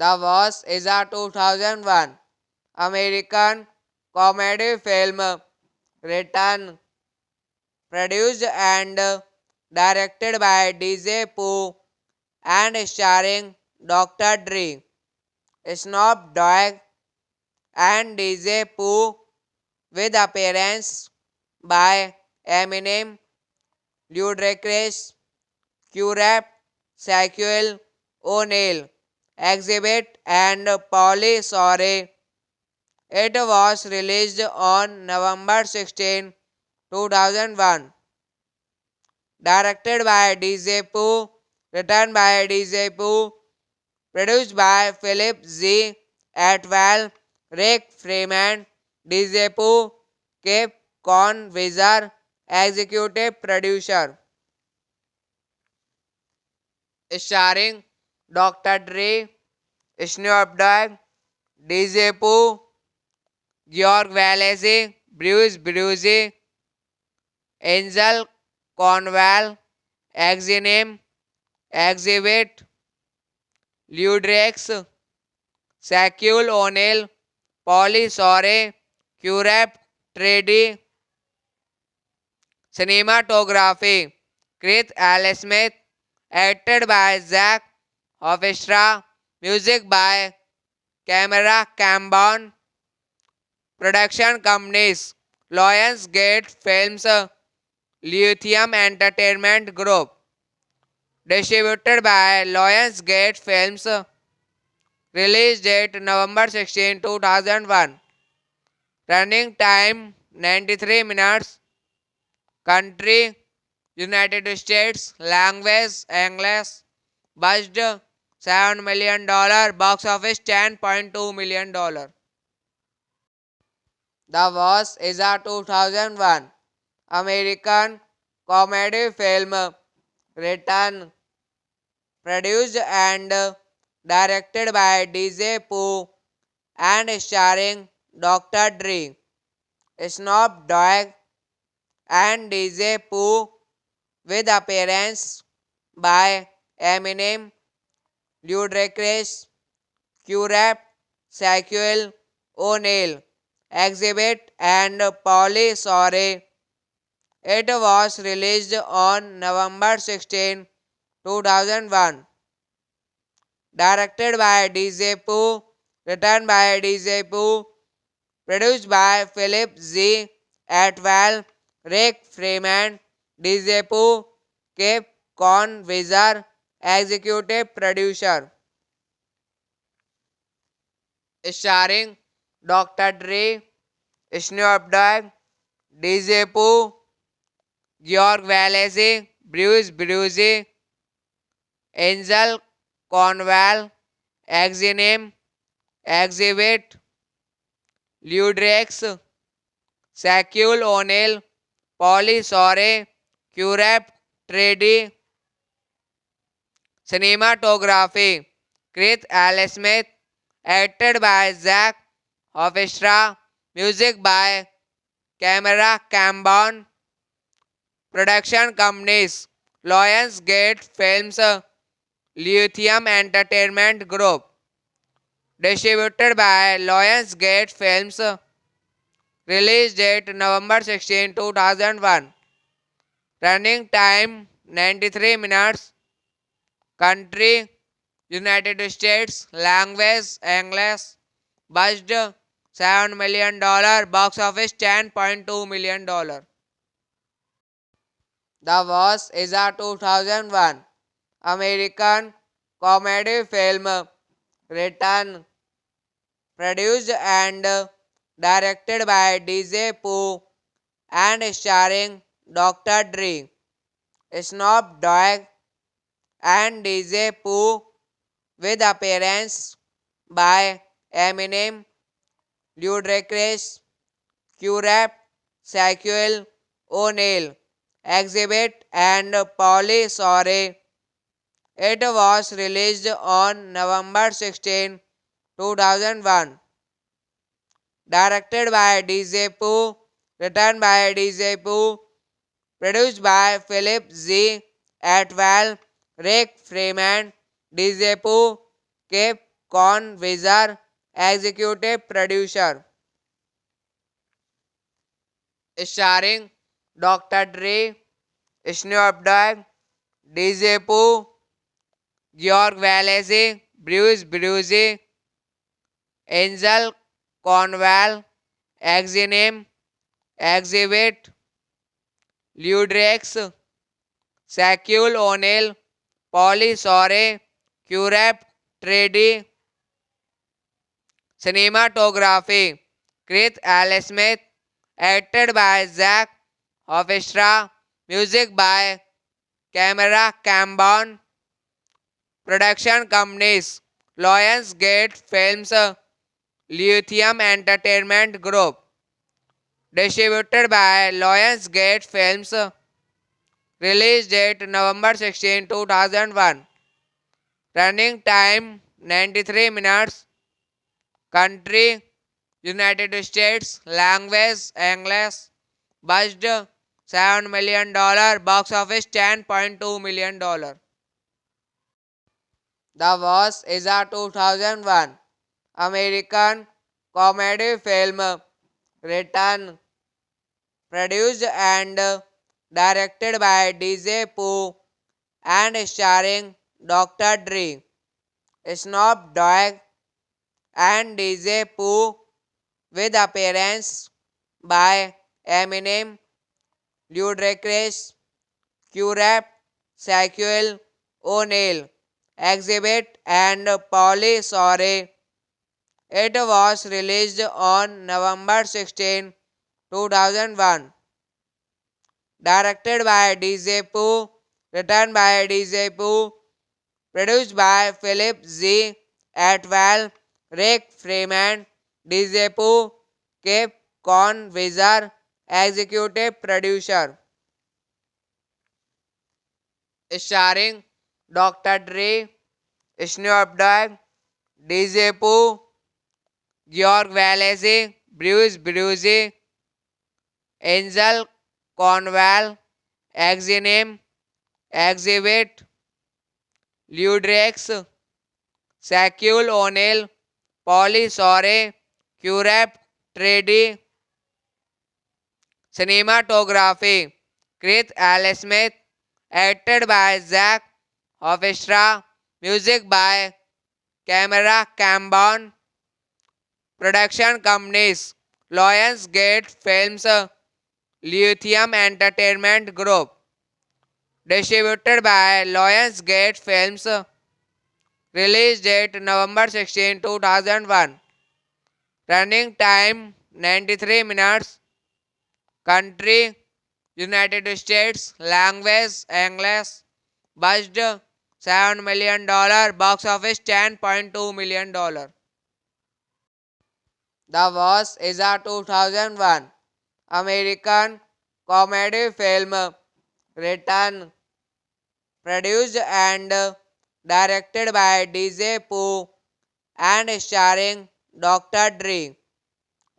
The Boss is a 2001 American comedy film written, produced and directed by DJ Pooh and starring Dr. Dre, Snoop Dogg, and DJ Pooh, with appearance by Eminem, Ludacris, Q-Rap, Shaquille O'Neal, Exhibit, and Pauly Shore. It was released on November 16, 2001. Directed by DJ Pooh, written by DJ Pooh, produced by Philip Z. Atwell, Rick Freeman, DJ Pooh, Cape Convizer, executive producer. Starring Dr. Dre, Snoop Dogg, DJ Pooh, George Wallace, Bruce Brucey, Angel Conwell, Exinem, Exhibit, Ludrex, Shaquille O'Neal, Pauly Shore, Q-Rap, Trady, Cinematography, Chris L. Smith, acted by Zach Hofstra, music by Camera Cambon, production companies, Lionsgate Films, Lithium Entertainment Group, distributed by Lionsgate Films, release date November 16, 2001, running time 93 minutes, country United States, language English, budget $7 million, box office $10.2 million. The Boss is a 2001 American comedy film written, produced and directed by DJ Pooh and starring Dr. Dre, Snoop Dogg, and DJ Pooh, with appearance by Eminem, Ludacris, Q-Rap, Shaquille O'Neal, Exhibit, and Pauly Shore. It was released on November 16, 2001. Directed by DJ Pooh, written by DJ Pooh, Produced by Philip Z. Atwell, Rick Freeman, DJ Pooh, Cape Con Wizard, Executive Producer. Starring Dr. Dre, Snoop Dogg, DJ Pooh, George Wallace, Bruce Brucey, Angel Cornwall, Exinem, Exhibit, Ludrex, Shaquille O'Neal, Polly Shore, Curep, Trady, Cinematography, Chris L. Smith, acted by Zach Hofstra, music by Camera Cambon, production companies, Lionsgate Films, Lithium Entertainment Group, distributed by Lionsgate Films, release date November 16, 2001, running time 93 minutes, country United States, language English, budget $7 million, box office $10.2 million. The Boss is a 2001 American comedy film written, produced and directed by DJ Pooh and starring Dr. Dre, Snoop Dogg, and DJ Pooh, with appearance by Eminem, Ludacris, Q-Rap, Shaquille O'Neal, Exhibit, and Pauly Shore. It was released on November 16, 2001. Directed by DJ Pooh, written by DJ Pooh, produced by Philip Z. Atwell, Rick Freeman, DJ Pooh, Cape Con Wizard, executive producer. Starring Dr. Dre, Snoop Dogg, DJ Pooh, George Wallace, Bruce Brucey, Angel Cornwall, Exinem, Exhibit, Ludrex, Shaquille O'Neal, Polly Shore, Curep, Trady, Cinematography, Chris L. Smith, acted by Zach Hofstra, music by Camera Cambon, production companies, Lionsgate Films, Lithium Entertainment Group, distributed by Lionsgate Films, release date November 16, 2001, running time 93 minutes, country United States, language English, budget $7 million, box office $10.2 million. The Boss is a 2001 American comedy film written, produced and directed by DJ Pooh and starring Dr. Dre, Snoop Dogg, and DJ Pooh, with appearance by Eminem, Ludacris, Q-Rap, Shaquille O'Neal, Exhibit, and Pauly Shore. It was released on November 16, 2001. Directed by DJ Pooh, written by DJ Pooh, produced by Philip Z. Atwell, Rick Freeman, DJ Pooh, Cape Con Wizard, executive producer. Starring Dr. Dre, Snoop Dogg, DJ Pooh, George Wallace, Bruce Brucey, Angel Cornwall, Exinem, Exhibit, Ludrex, Shaquille O'Neal, Polly Shore, Curep, Trady, Cinematography, Chris L. Smith, acted by Zach Hofstra, music by Camera Cambon, production companies, Lionsgate Films, Lithium Entertainment Group. Distributed by Lionsgate Films. Release date November 16, 2001. Running time 93 minutes. Country United States. Language English. Budget $7 million. Box office $10.2 million. The Boss is a 2001 American comedy film written, produced and directed by DJ Pooh and starring Dr. Dre,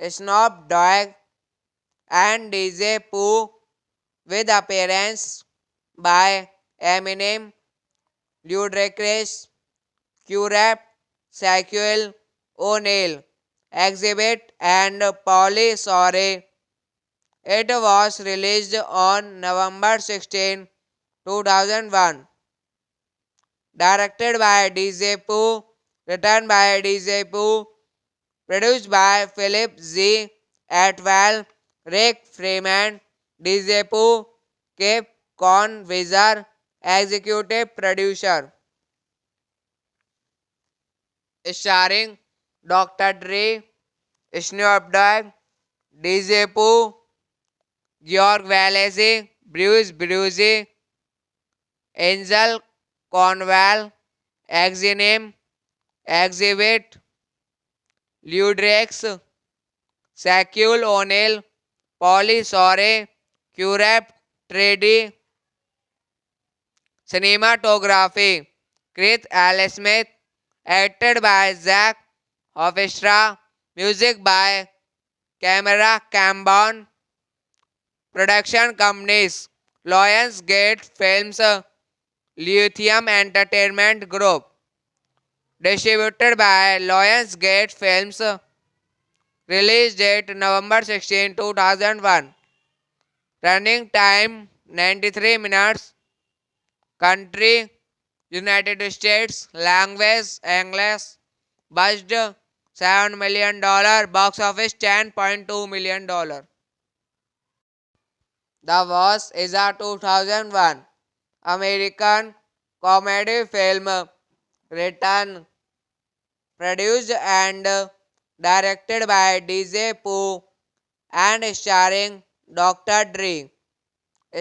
Snoop Dogg and DJ Pooh, with appearance by Eminem, Ludacris, Q-Rap, Shaquille O'Neal, Exhibit and Pauly Shore. It was released on November 16, 2001. Directed by DJ Pooh, written by DJ Pooh, produced by Philip Z. Atwell, Rick Freeman, DJ Pooh, Cape Convisor, executive producer. Starring Dr. Dre, Snoop Dogg, DJ Pooh, George Wallace, Bruce Brucey, Angel Cornwall, Exinem, Exhibit, Ludrex, Shaquille O'Neal, Pauly Shore, Q-Rap, Trady. Cinematography Chris L. Smith, acted by Zach Hofstra, music by Camera Cambon. Production companies Lionsgate Films, Lithium Entertainment Group. Distributed by Lionsgate Films. Release date November 16, 2001. Running time 93 minutes. Country United States. Language English. Budget $7 million. Box office $10.2 million. The Boss is a 2001 American comedy film written, produced and directed by DJ Pooh and starring Dr. Dre,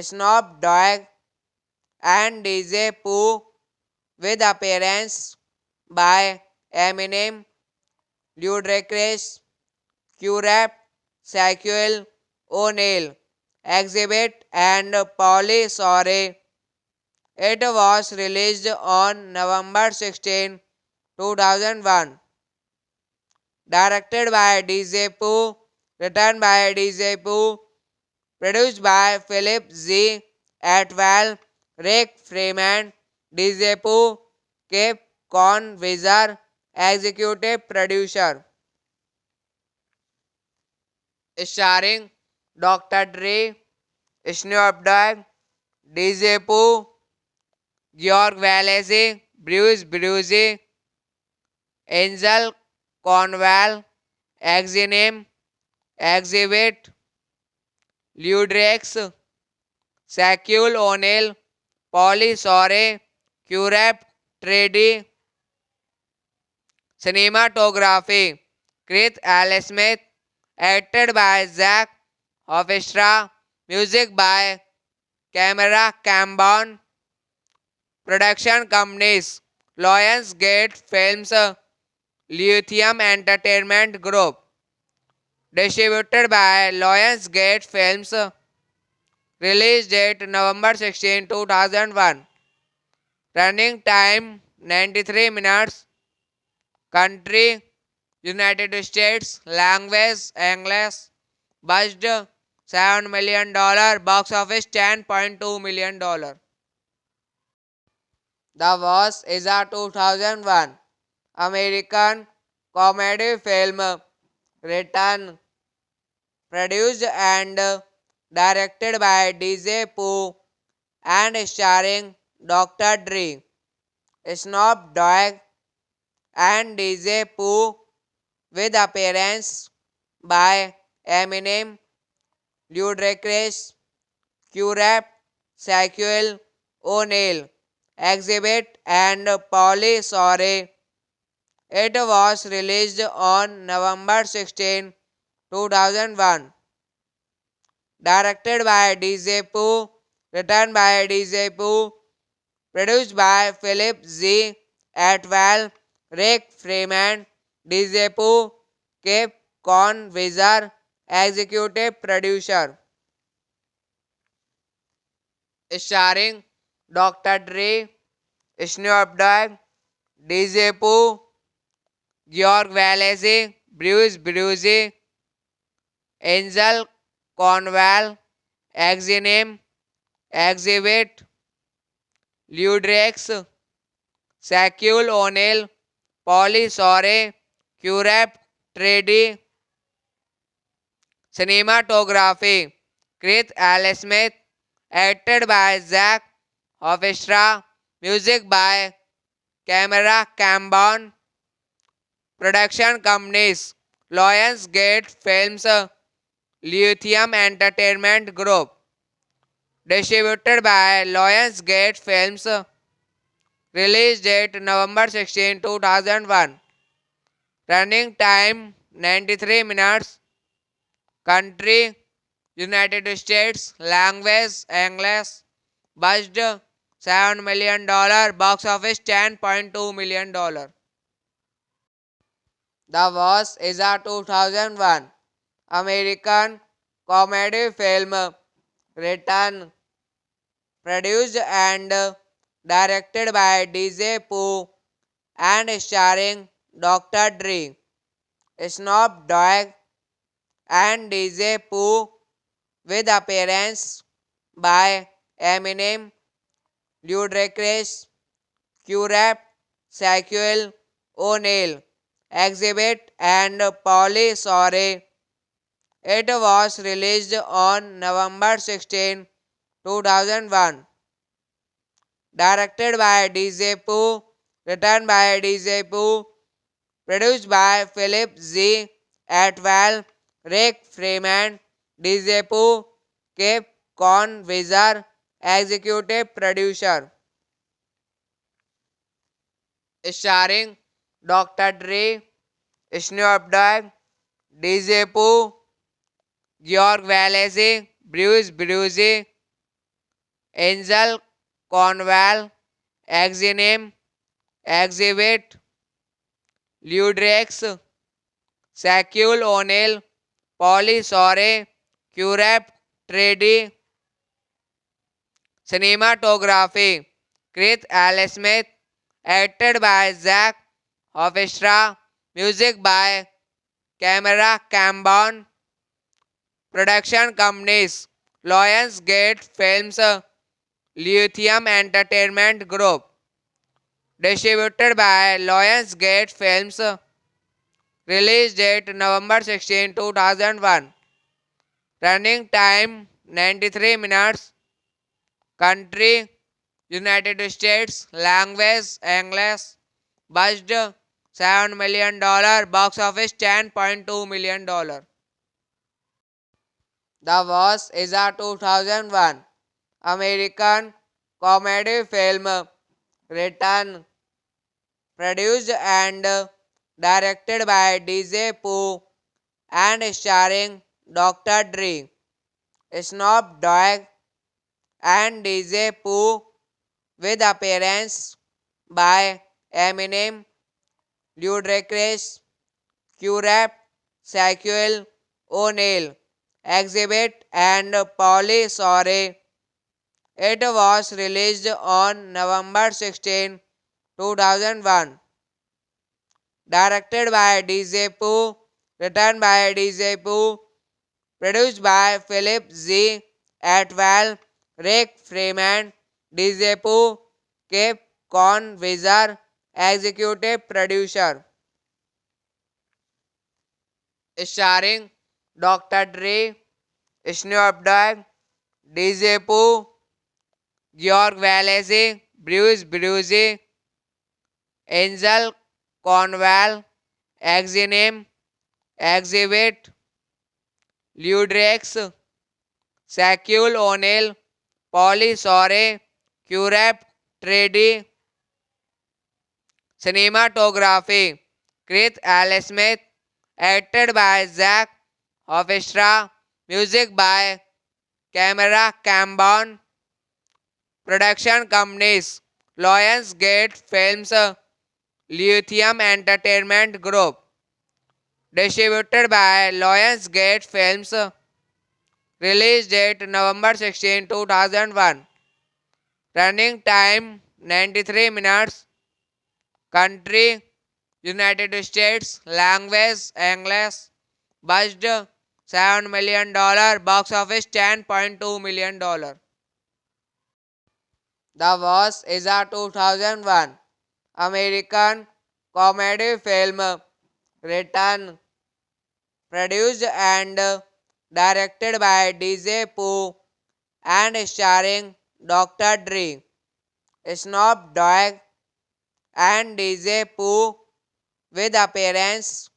Snoop Dogg and DJ Pooh, with appearance by Eminem, Ludacris, Q-Rap, Shaquille O'Neal, Exhibit and Pauly Shore. It was released on November 16, 2001. Directed by DJ Pooh, written by DJ Pooh, produced by Philip Z. Atwell, Rick Freeman, DJ Pooh, Cape Convisor, executive producer. Starring Dr. Dre, Snoop Dogg, DJ Pooh, George Wallace, Bruce Brucey, Angel Cornwall, Exinem, Exhibit, Ludrex, Shaquille O'Neal, Pauly Shore, Q-Rap, Trady. Cinematography Chris L. Smith, acted by Zach Hofstra, music by Camera Cambon. Production companies Lionsgate Films, Lithium Entertainment Group. Distributed by Lionsgate Films. Release date November 16, 2001. Running time 93 minutes. Country United States. Language English. Budget $7 million. Box office $10.2 million. The Boss is a 2001 American comedy film written, produced and directed by DJ Pooh and starring Dr. Dre, Snoop Dogg and DJ Pooh, with appearance by Eminem, Ludacris, Q-Rap, Shaquille O'Neal, Exhibit, and Pauly Shore. It was released on November 16, 2001. Directed by DJ Pooh, written by DJ Pooh, produced by Philip Z. Atwell, Rick Freeman, DJ Pooh, Cape Con Wizard, executive producer. Starring Dr. Dre, Snoop Dogg, DJ Pooh, George Wallace, Bruce Bruce, Angel Conwell, Exinem, Exhibit, Ludrex, Shaquille O'Neal, Pauly Shore, Q-Rap, Trady, Cinematography, Chris L. Smith, acted by Zach Hofstra, music by Camera Cambon, production companies, Lionsgate Films, Lithium Entertainment Group, distributed by Lionsgate Films, release date November 16, 2001, running time 93 minutes, country United States, language English, budget $7 million, box office $10.2 million. The Boss is a 2001 American comedy film written, produced and directed by DJ Pooh and starring Dr. Dre, Snoop Dogg, and DJ Pooh, with appearance by Eminem, Ludacris, Q-Rap, Shaquille O'Neal, Exhibit, and Pauly Shore. It was released on November 16, 2001. Directed by DJ Pooh, written by DJ Pooh, produced by Philip Z. Atwell, Rick Freeman, DJ Pooh, Cape Con Wizard, executive producer. Starring Dr. Dre, Snoop Dogg, DJ Pooh, George Wallace, Bruce Bruce, Angel Conwell, Exinem, Exhibit, Ludrex, Shaquille O'Neal, Pauly Shore, Q-Rap, Trady, Cinematography, Chris L. Smith, acted by Zach Hofstra, music by Camera Cambon, production companies, Lionsgate Films, Lithium Entertainment Group, distributed by Lionsgate Films, release date November 16, 2001, running time 93 minutes, country United States, language English, budget $7 million, box office $10.2 million. The Boss is a 2001 American comedy film written, produced and directed by DJ Pooh and starring Dr. Dre, Snoop Dogg, and DJ Pooh, with appearance by Eminem, Ludacris, Q-Rap, Shaquille O'Neal, Exhibit, and Pauly Shore. It was released on November 16, 2001. Directed by DJ Pooh, written by DJ Pooh, produced by Philip Z. Atwell, Rick Freeman, DJ Pooh, Cape Con Wizard, executive producer. Starring Dr. Dre, Snoop Dogg, DJ Pooh, George Wallace, Bruce Bruce, Angel Conwell, Exinem, Exhibit, Ludrex, Shaquille O'Neal, Pauly Shore, Curep, Trady, Cinematography, Chris L. Smith, acted by Zach Hofstra, music by Camera Cambon, production companies, Lionsgate Films, Lithium Entertainment Group, distributed by Lionsgate Films, release date November 16, 2001, running time 93 minutes, country United States, language English, budget $7 million, box office $10.2 million. The Boss is a 2001 American comedy film written, produced and directed by DJ Pooh and starring Dr. Dre, Snoop Dogg, and DJ Pooh, with appearance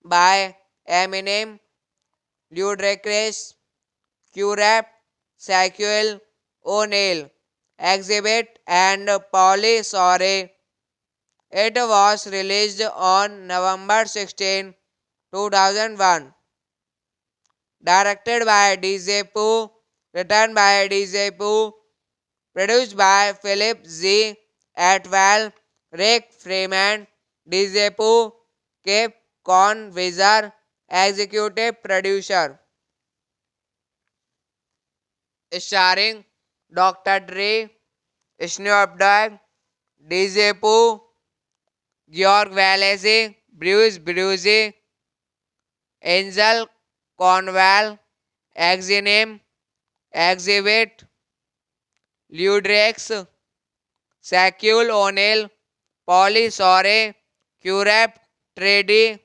by Eminem, Ludacris, Q-Rap, Shaquille O'Neal, Exhibit, and Pauly Shore. It was released on November 16, 2001. Directed by DJ Pooh, written by DJ Pooh, produced by Philip Z. Atwell, Rick Freeman, DJ Pooh, Cape Convizer, executive producer. Starring Dr. Dre, Snoop Dogg, DJ Pooh, George Wallace, Bruce Brucey, Angel Conwell, Exinem, Exhibit, Ludrex, Shaquille O'Neal, Pauly Shore, Curep, Trady,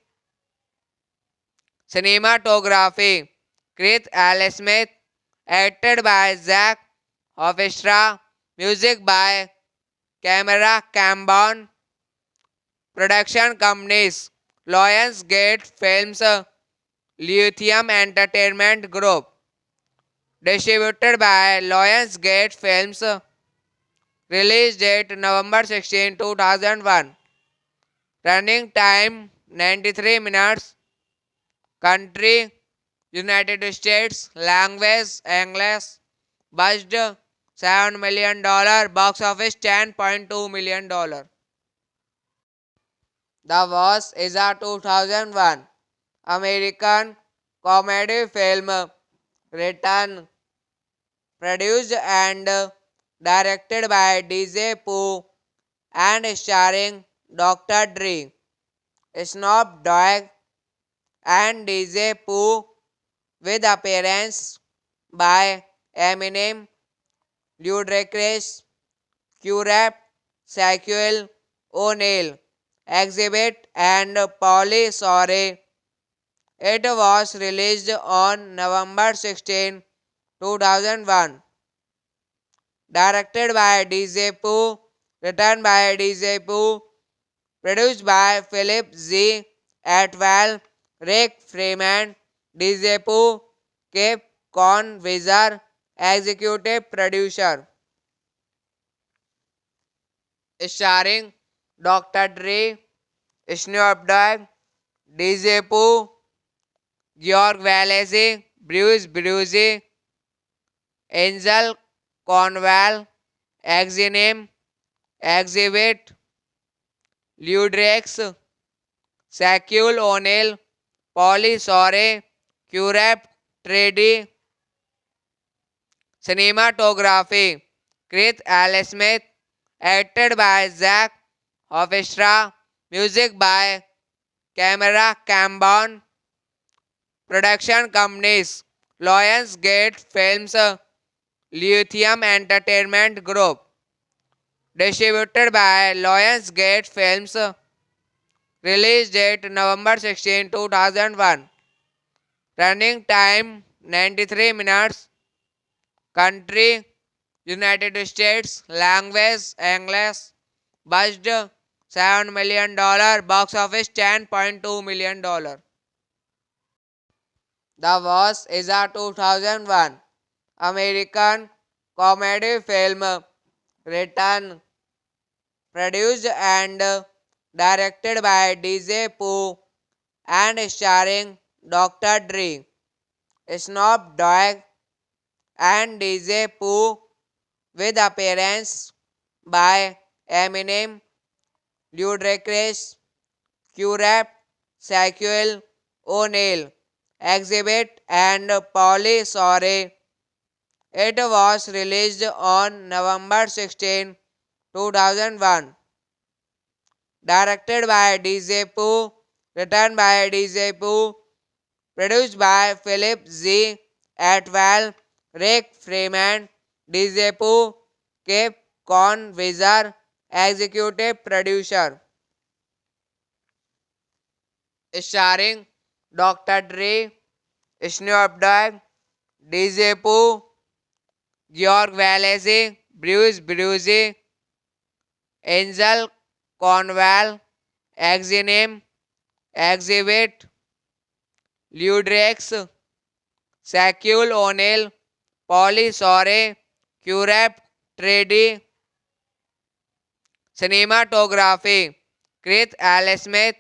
Cinematography, Chris L. Smith, acted by Zach Hofstra, music by Camera Cambon, production companies, Lionsgate Films, Lithium Entertainment Group, distributed by Lionsgate Films, release date November 16, 2001, running time 93 minutes, country United States, language English, budget $7 million, box office $10.2 million. The Boss is a 2001 American comedy film written, produced and directed by DJ Pooh and starring Dr. Dre, Snoop Dogg, and DJ Pooh, with appearance by Eminem, Ludacris, Q-Rap, Shaquille O'Neal, Exhibit, and Pauly Shore. It was released on November 16, 2001. Directed by DJ Pooh, written by DJ Pooh, produced by Philip Z. Atwell, Rick Freeman, DJ Pooh, Cape Convizer, executive producer. Starring Dr. Dre, Snoop Dogg, DJ Pooh, George Wallace, Bruce Brucey, Angel Conwell, Exinem, Exhibit, Ludrex, Shaquille O'Neal, Pauly Shore, Curep, Trady, Cinematography, Chris L. Smith, acted by Zach Hofstra, music by Camera Cambon, production companies, Lionsgate Films, Lithium Entertainment Group, distributed by Lionsgate Films, release date November 16, 2001, running time 93 minutes, country United States, language English, budget $7 million, box office $10.2 million. The Boss is a 2001 American comedy film written, produced and directed by DJ Pooh and starring Dr. Dre, Snoop Dogg, and DJ Pooh, with appearance by Eminem, Ludacris, Q-Rap, Shaquille O'Neal, Exhibit, and Pauly Shore. It was released on November 16, 2001. Directed by DJ Pooh, written by DJ Pooh, produced by Philip Z. Atwell, Rick Freeman, DJ Pooh, Cape Conwizard, executive producer. Starring Dr. Dre, Snoop Dogg, DJ Pooh, George Wallace, Bruce Bruce, Angel Cornwall, Exinem, Exhibit, Ludrex, Shaquille O'Neal, Pauly Shore, Q-Rap, Trady, Cinematography, Chris L. Smith,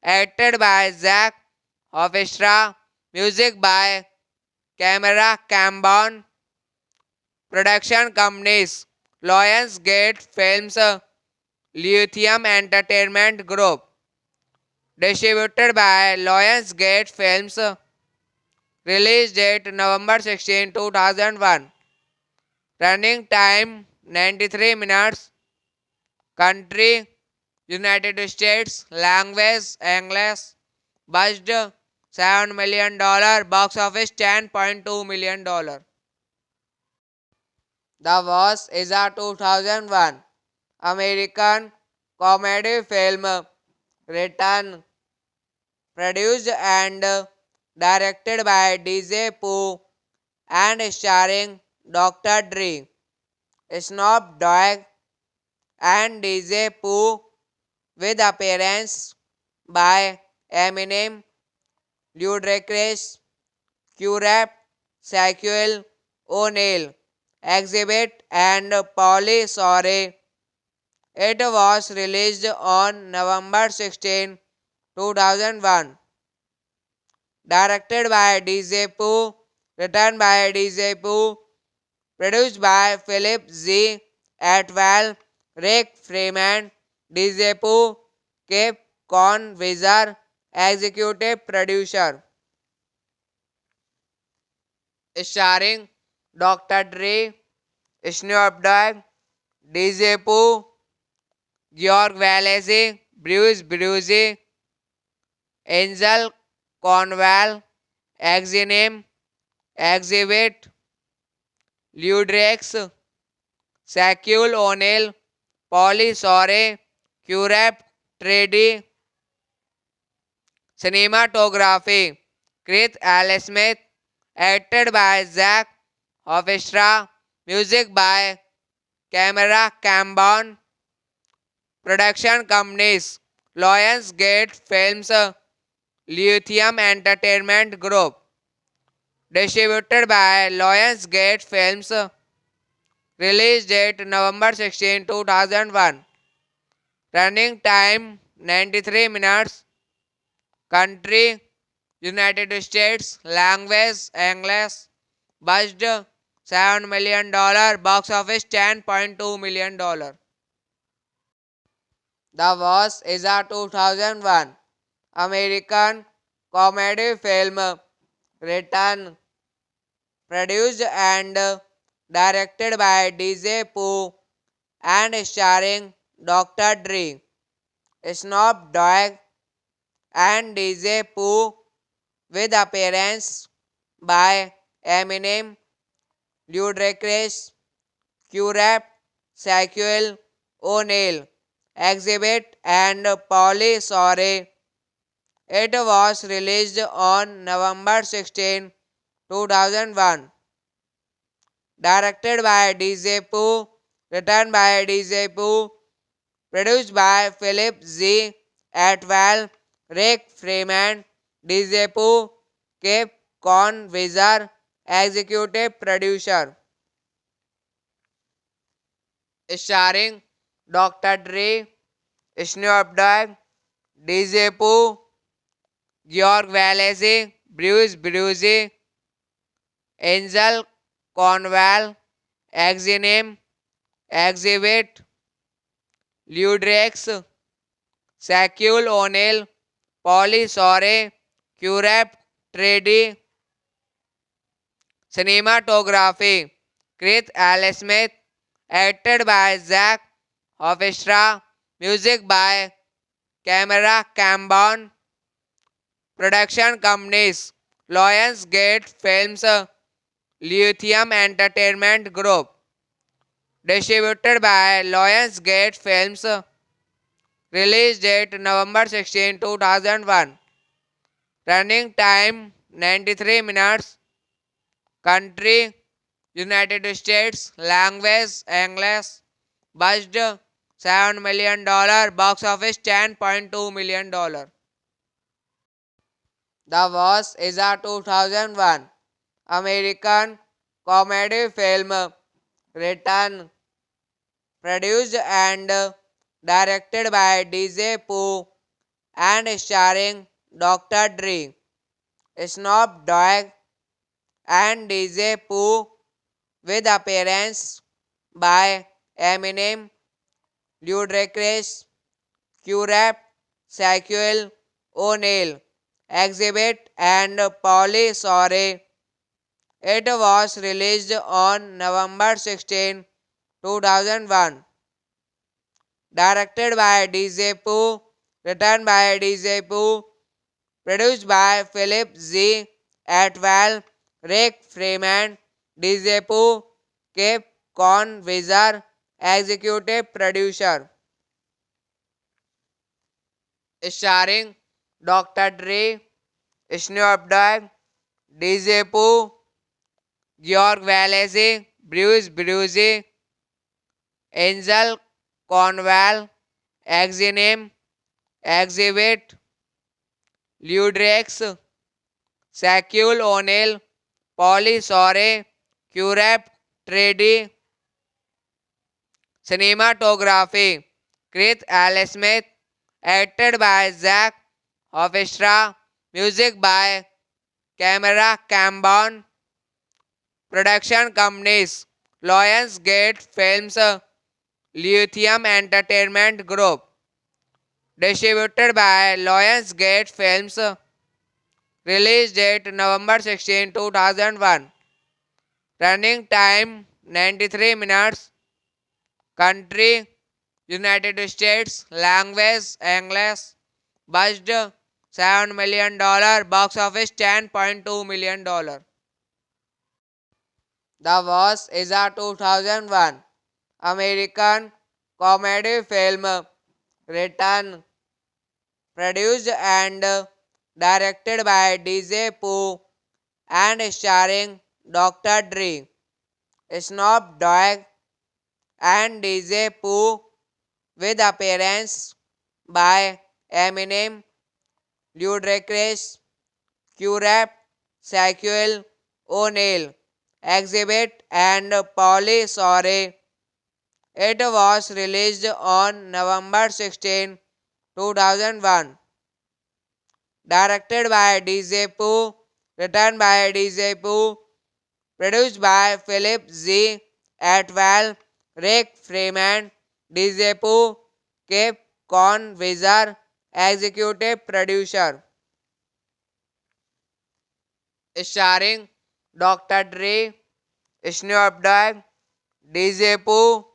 acted by Zach Hofstra, music by Camera Cambon, production companies, Lionsgate Films, Lithium Entertainment Group, distributed by Lionsgate Films, release date November 16, 2001, running time 93 minutes, country United States, language English, budget $7 million, box office $10.2 million. The Boss is a 2001 American comedy film written, produced and directed by DJ Pooh and starring Dr. Dre, Snoop Dogg, and DJ Pooh, with appearance by Eminem, Ludacris, Q-Rap, Shaquille O'Neal, Exhibit, and Pauly Shore. It was released on November 16, 2001. Directed by DJ Pooh, written by DJ Pooh, produced by Philip Z. Atwell, Rick Freeman, DJ Pooh, Cape Conwizard, executive producer. Starring Dr. Dre, Snoop Dogg, DJ Pooh, George Wallace, Bruce Bruce, Angel Cornwall, Exinem, Exhibit, Ludrex, Shaquille O'Neal, Pauly Shore, Q-Rap, Trady, Cinematography, Chris L. Smith, acted by Zach Hofstra, music by Camera Cambon, production companies, Lionsgate Films, Lithium Entertainment Group, distributed by Lionsgate Films, release date November 16, 2001, running time 93 minutes, country United States, language English, budget $7 million, box office $10.2 million. The Boss is a 2001 American comedy film written, produced and directed by DJ Pooh and starring Dr. Dre, Snoop Dogg, and DJ Pooh, with appearance by Eminem, Ludacris, Q-Rap, Shaquille O'Neal, Exhibit, and Pauly Shore. It was released on November 16, 2001. Directed by DJ Pooh, written by DJ Pooh, produced by Philip Z. Atwell, Rick Freeman, DJ Pooh, Cape Convisor, executive producer. Starring Dr. Dre, Snoop Dogg, DJ Pooh, George Valese, Bruce Brucey, Angel Conwell, Exinem, Exhibit, Ludrex, Shaquille O'Neal, Polly Shore, Curep, Trady, cinematography, Chris L. Smith, acted by Zach Hofstra, music by Camera Cambon, production companies, Lionsgate Films, Lithium Entertainment Group, distributed by Lionsgate Films, release date November 16, 2001, running time 93 minutes, country United States, language English, budget $7 million, box office $10.2 million. The Boss is a 2001 American comedy film written, produced and directed by DJ Pooh and starring Dr. Dre, Snoop Dogg, and DJ Pooh, with appearance by Eminem, Ludacris, Q-Rap, Shaquille O'Neal, Exhibit, and Pauly Shore. It was released on November 16, 2001. Directed by DJ Pooh, written by DJ Pooh, produced by Philip Z. Atwell, Rick Freeman, DJ Pooh, Cape Convisor, executive producer. Starring Dr. Dre, Snoop Dogg, DJ Pooh, George Valese, Bruce Brucey, Angel Conwell, Exinem, Exhibit, Ludrex, Shaquille O'Neal, Polly Shore, Curep, Trady, cinematography, Chris L. Smith, acted by Zach Hofstra, music by Camera Cambon, production companies, Lionsgate Films, Lithium Entertainment Group, distributed by Lionsgate Films, release date November 16, 2001, running time 93 minutes, country United States, language English, budget $7 million, box office $10.2 million. The Boss is a 2001 American comedy film written, produced and directed by DJ Pooh and starring Dr. Dre, Snoop Dogg, and DJ Pooh, with appearance by Eminem, Ludacris, Q-Rap, Shaquille O'Neal, Exhibit, and Pauly Shore. It was released on November 16, 2001. Directed by DJ Pooh, written by DJ Pooh, produced by Philip Z. Atwell, Rick Freeman, DJ Pooh, Cape Convisor, executive producer. Starring Dr. Dre, Snoop Dogg, DJ Pooh,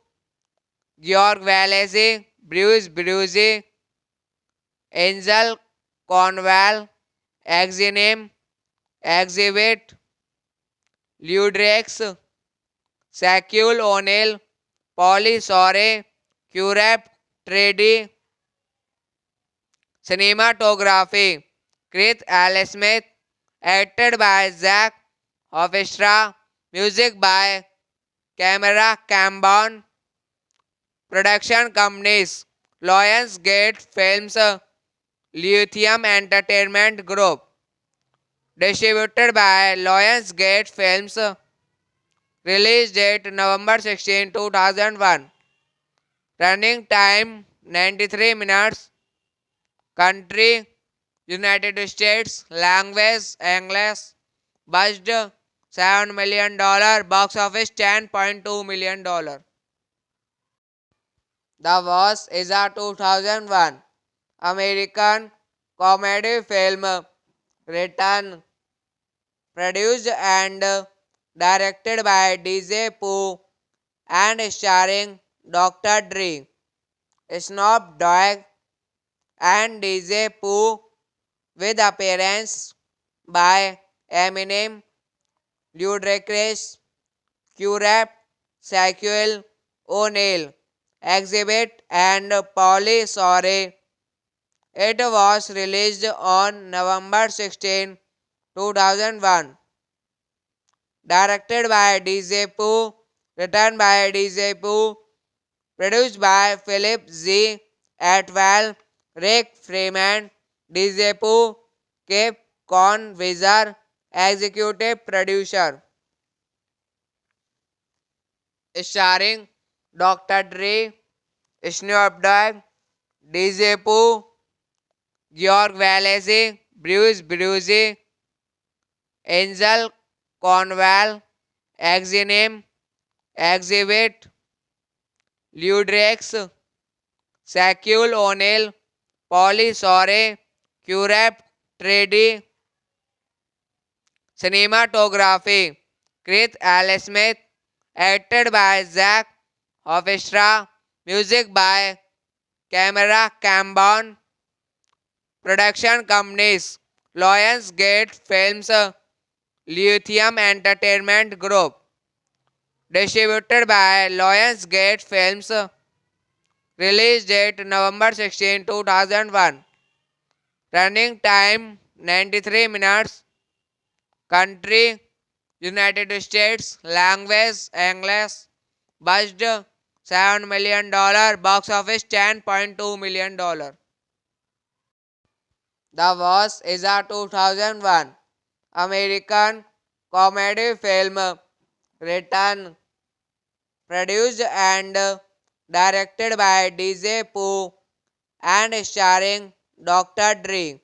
George Valese, Bruce Brucey, Angel Conwell, Exinem, Exhibit, Ludrex, Shaquille O'Neal, Polly Shore, Curep, Trady, cinematography, Chris L. Smith, acted by Zach Hofstra, music by Camera Cambon, production companies, Lionsgate Films, Lithium Entertainment Group, Distributed by Lionsgate Films. Release date November 16, 2001. Running time 93 minutes. Country United States. Language English. Budget $7 million. Box office $10.2 million. The Boss is a 2001 American comedy film written, produced and directed by DJ Pooh and starring Dr. Dre, Snoop Dogg, and DJ Pooh, with appearance by Eminem, Ludacris, Q-Rap, Shaquille O'Neal, Exhibit, and Pauly Shore. It was released on November 16, 2001. Directed by DJ Pooh, written by DJ Pooh, produced by Philip Z. Atwell, Rick Freeman, DJ Pooh, Cape Convisor, executive producer. Starring Dr. Dre, Snoop Dogg, DJ Pooh, George Wallace, Bruce Brucey, Angel Cornwall, Exinem, Exhibit, Ludrex, Shaquille O'Neal, Pauly Shore, Q-Rap, Trady. Cinematography Chris L. Smith, acted by Zach Hofstra, music by Camera Cambon, production companies Lionsgate Films, Lithium Entertainment Group, distributed by Lionsgate Films, release date November 16, 2001, running time 93 minutes, country United States, language English, budget $7 million, box office $10.2 million. The Boss is a 2001 American comedy film written, produced and directed by DJ Pooh and starring Dr. Dre,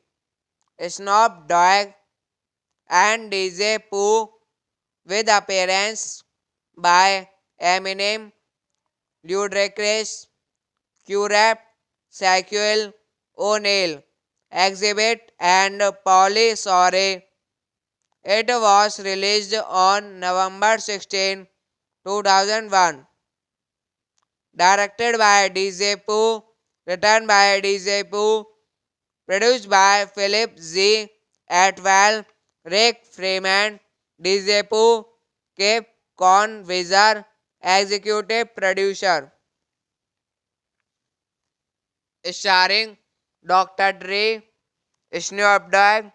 Snoop Dogg, and DJ Pooh, with appearance by Eminem, Ludacris, Q-Rap, Shaquille O'Neal, Exhibit, and Pauly Shore. It was released on November 16, 2001. Directed by DJ Pooh, written by DJ Pooh, produced by Philip Z. Atwell, Rick Freeman, DJ Pooh, Cape Convisor, executive producer. Starring Dr. Dre, Snoop Dogg,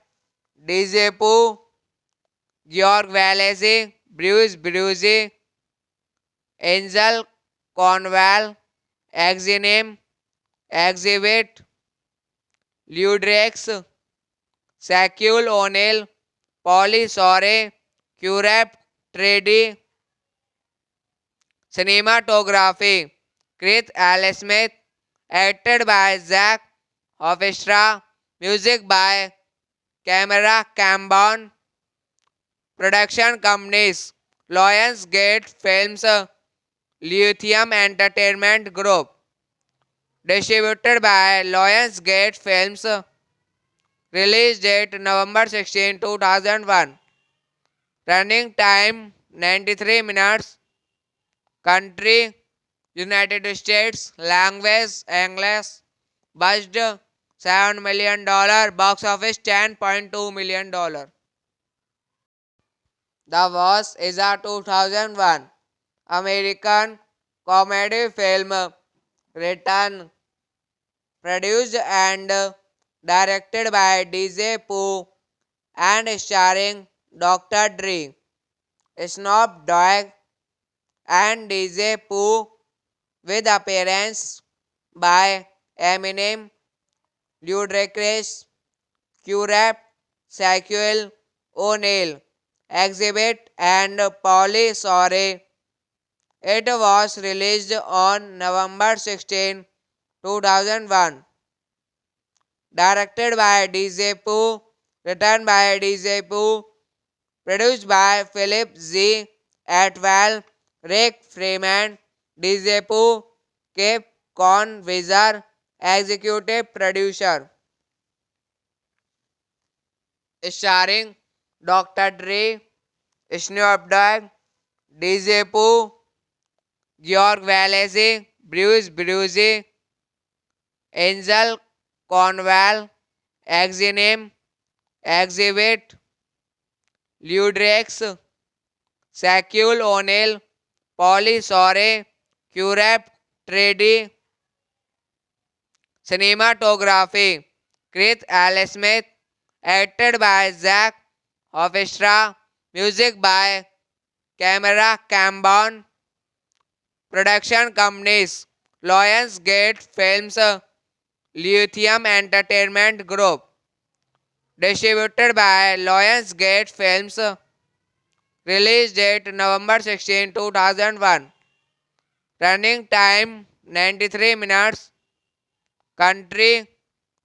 DJ Pooh, George Wallace, Bruce Brucey, Angel Cornwall, Exinem, Exhibit, Ludrex, Shaquille O'Neal, Pauly Shore, Q-Rap, Trady. Cinematography Chris L. Smith, acted by Zach Hofstra, music by Camera Cambon, production companies Lionsgate Films, Lithium Entertainment Group, distributed by Lionsgate Films, release date November 16, 2001, running time 93 minutes, country United States, language English, budget $7 million, box office $10.2 million. The Boss is a 2001 American comedy film written, produced and directed by DJ Pooh and starring Dr. Dre, Snoop Dogg, and DJ Pooh, with appearance by Eminem, Ludacris, Q-Rap, Shaquille O'Neill exhibit and Polly Sorry. It was released on November 16, 2001. Directed by DJ Pooh, written by DJ Pooh, produced by Philip Z. Atwell, Rick Freeman, DJ Pooh, Cape Convizer, executive producer. Starring Dr. Dre, Snoop Dogg, DJ Pooh, George Wallace, Bruce Brucey, Angel Conwell, Exinem, Exhibit, Ludrex, Shaquille O'Neal, Polly Shore, Curep, Trady, Cinematography, Chris L. Smith, acted by Zach Hofstra, music by Camera Cambon, production companies, Lionsgate Films, Lithium Entertainment Group, distributed by Lionsgate Films, release date November 16, 2001, running time 93 minutes, country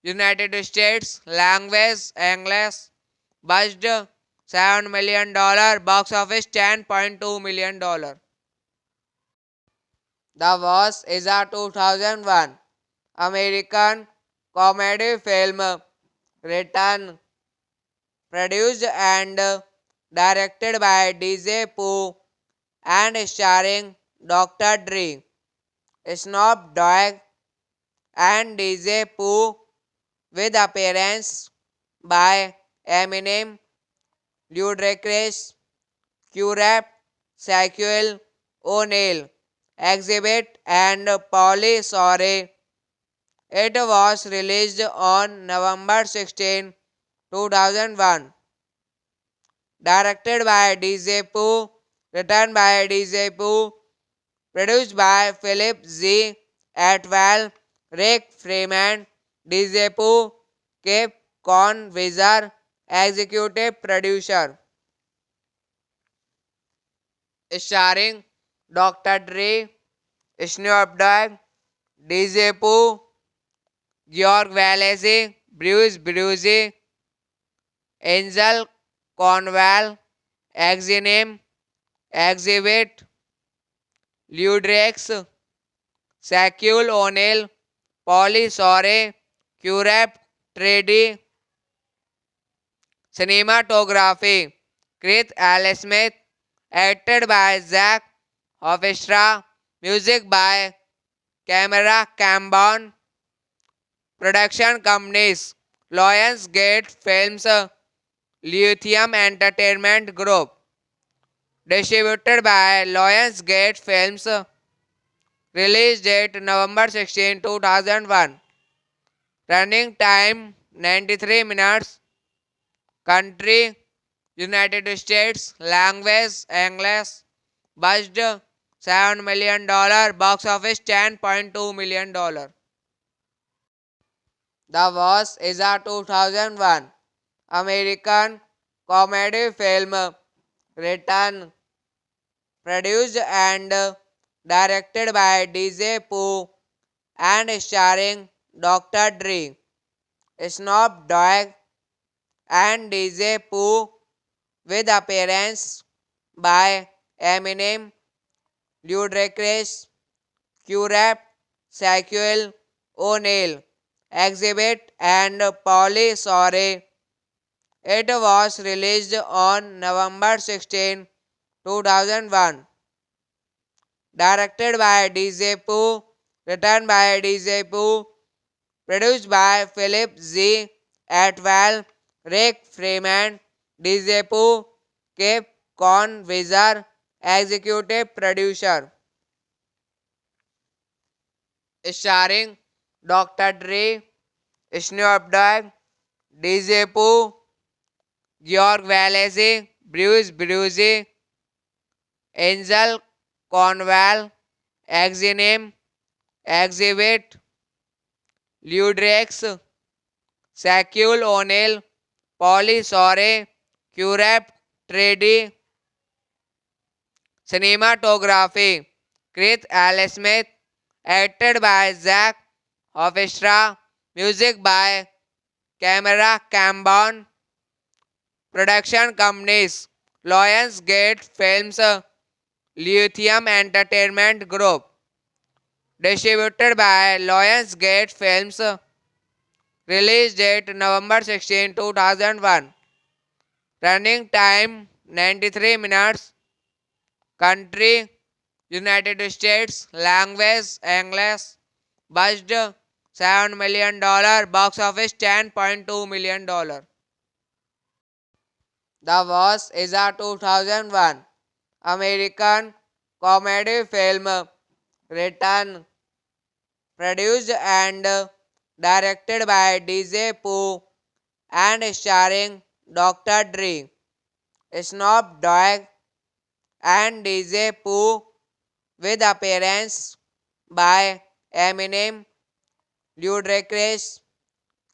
United States, language English, budget $7 million, box office $10.2 million. The Boss is a 2001 American comedy film written, produced and directed by DJ Pooh and starring Dr. Dre, Snoop Dogg and DJ Pooh, with appearance by Eminem, Ludacris, Q-Rap, Shaquille O'Neal, Exhibit and Polly Shore. It was released on November 16, 2001. Directed by DJ Pooh, written by DJ Pooh, produced by Philip Z. Atwell, Rick Freeman, DJ Pooh, Cape Convizer, executive producer. Starring Dr. Dre, Snoop Dogg, DJ Pooh, George Wallace, Bruce Brucey, Angel Conwell, Exinem, Exhibit, Ludrex, Shaquille O'Neal, Polly Shore, Curep, Trady, Cinematography, Chris L. Smith, acted by Zach Hofstra, music by Camera Cambon, production companies, Lionsgate Films, Lithium Entertainment Group, distributed by Lionsgate Films, release date November 16, 2001, running time 93 minutes, country United States, language English, budget $7 million, box office $10.2 million. The Boss is a 2001 American comedy film written, produced and directed by DJ Pooh and starring Dr. Dre, Snoop Dogg and DJ Pooh, with appearance by Eminem, Ludacris, Q-Rap, Shaquille O'Neal, Exhibit and Polly Shore. It was released on November 16, 2001. Directed by DJ Pooh, written by DJ Pooh, produced by Philip Z. Atwell, Rick Freeman, DJ Pooh, Cape Convizer, executive producer. Starring Dr. Dre, Snoop Dogg, DJ Pooh, George Wallace, Bruce Brucey, Angel Conwell, Exinem, Exhibit, Ludrex, Shaquille O'Neal, Polly Shore, Curep 3D Cinematography Chris L. Smith, acted by Zach Hofstra, music by Camera Cambon, production companies Lionsgate Films, Lithium Entertainment Group, distributed by Lionsgate Films, release date November 16, 2001, running time 93 minutes, country United States, language English, budget $7 million, box office $10.2 million. The Boss is a 2001 American comedy film written, produced and directed by DJ Pooh and starring Dr. Dre, Snoop Dogg, and DJ Pooh, with appearance by Eminem, Ludacris,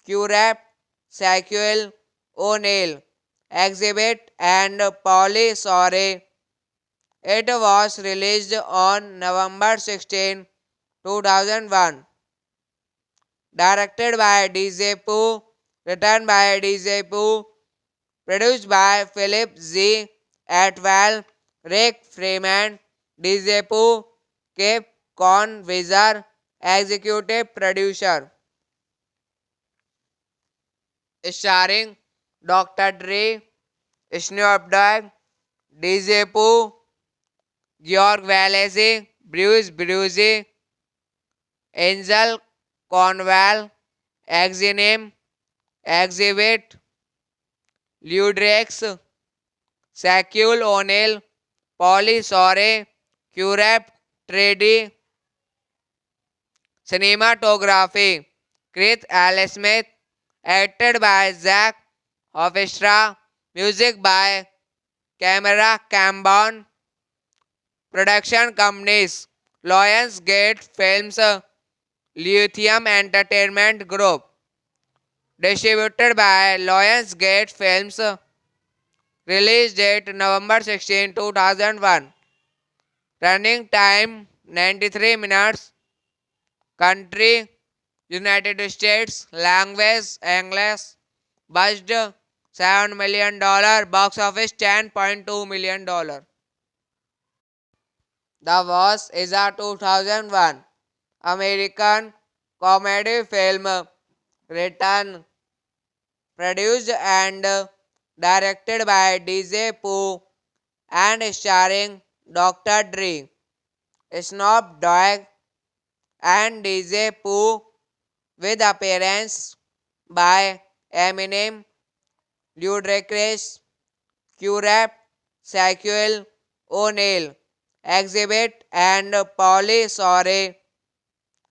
Q-Rap, Shaquille O'Neal, Exhibit, and Pauly Shore. It was released on November 16, 2001. Directed by DJ Pooh, written by DJ Pooh, produced by Philip Z. Atwell, Rick Freeman, DJ Pooh, Cape Convizer, executive producer. Starring Dr. Dre, Snoop Dogg, DJ Pooh, George Wallace, Bruce Brucey, Angel Conwell, Exinem, Exhibit, Ludrex, Shaquille O'Neal, Pauly Shore, Curep 3D, Cinematography, Chris L. Smith, acted by Zach Hofstra, music by Camera Cambon, production companies Lionsgate Films, Lithium Entertainment Group, distributed by Lionsgate Films, release date November 16, 2001, running time 93 minutes, country United States, language English, budget $7 million, box office $10.2 million. The Boss is a 2001 American comedy film written, produced and directed by DJ Pooh and starring Dr. Dre, Snoop Dogg, and DJ Pooh, with appearance by Eminem, Ludacris, Q-Rap, Shaquille O'Neal, Exhibit, and Pauly Shore.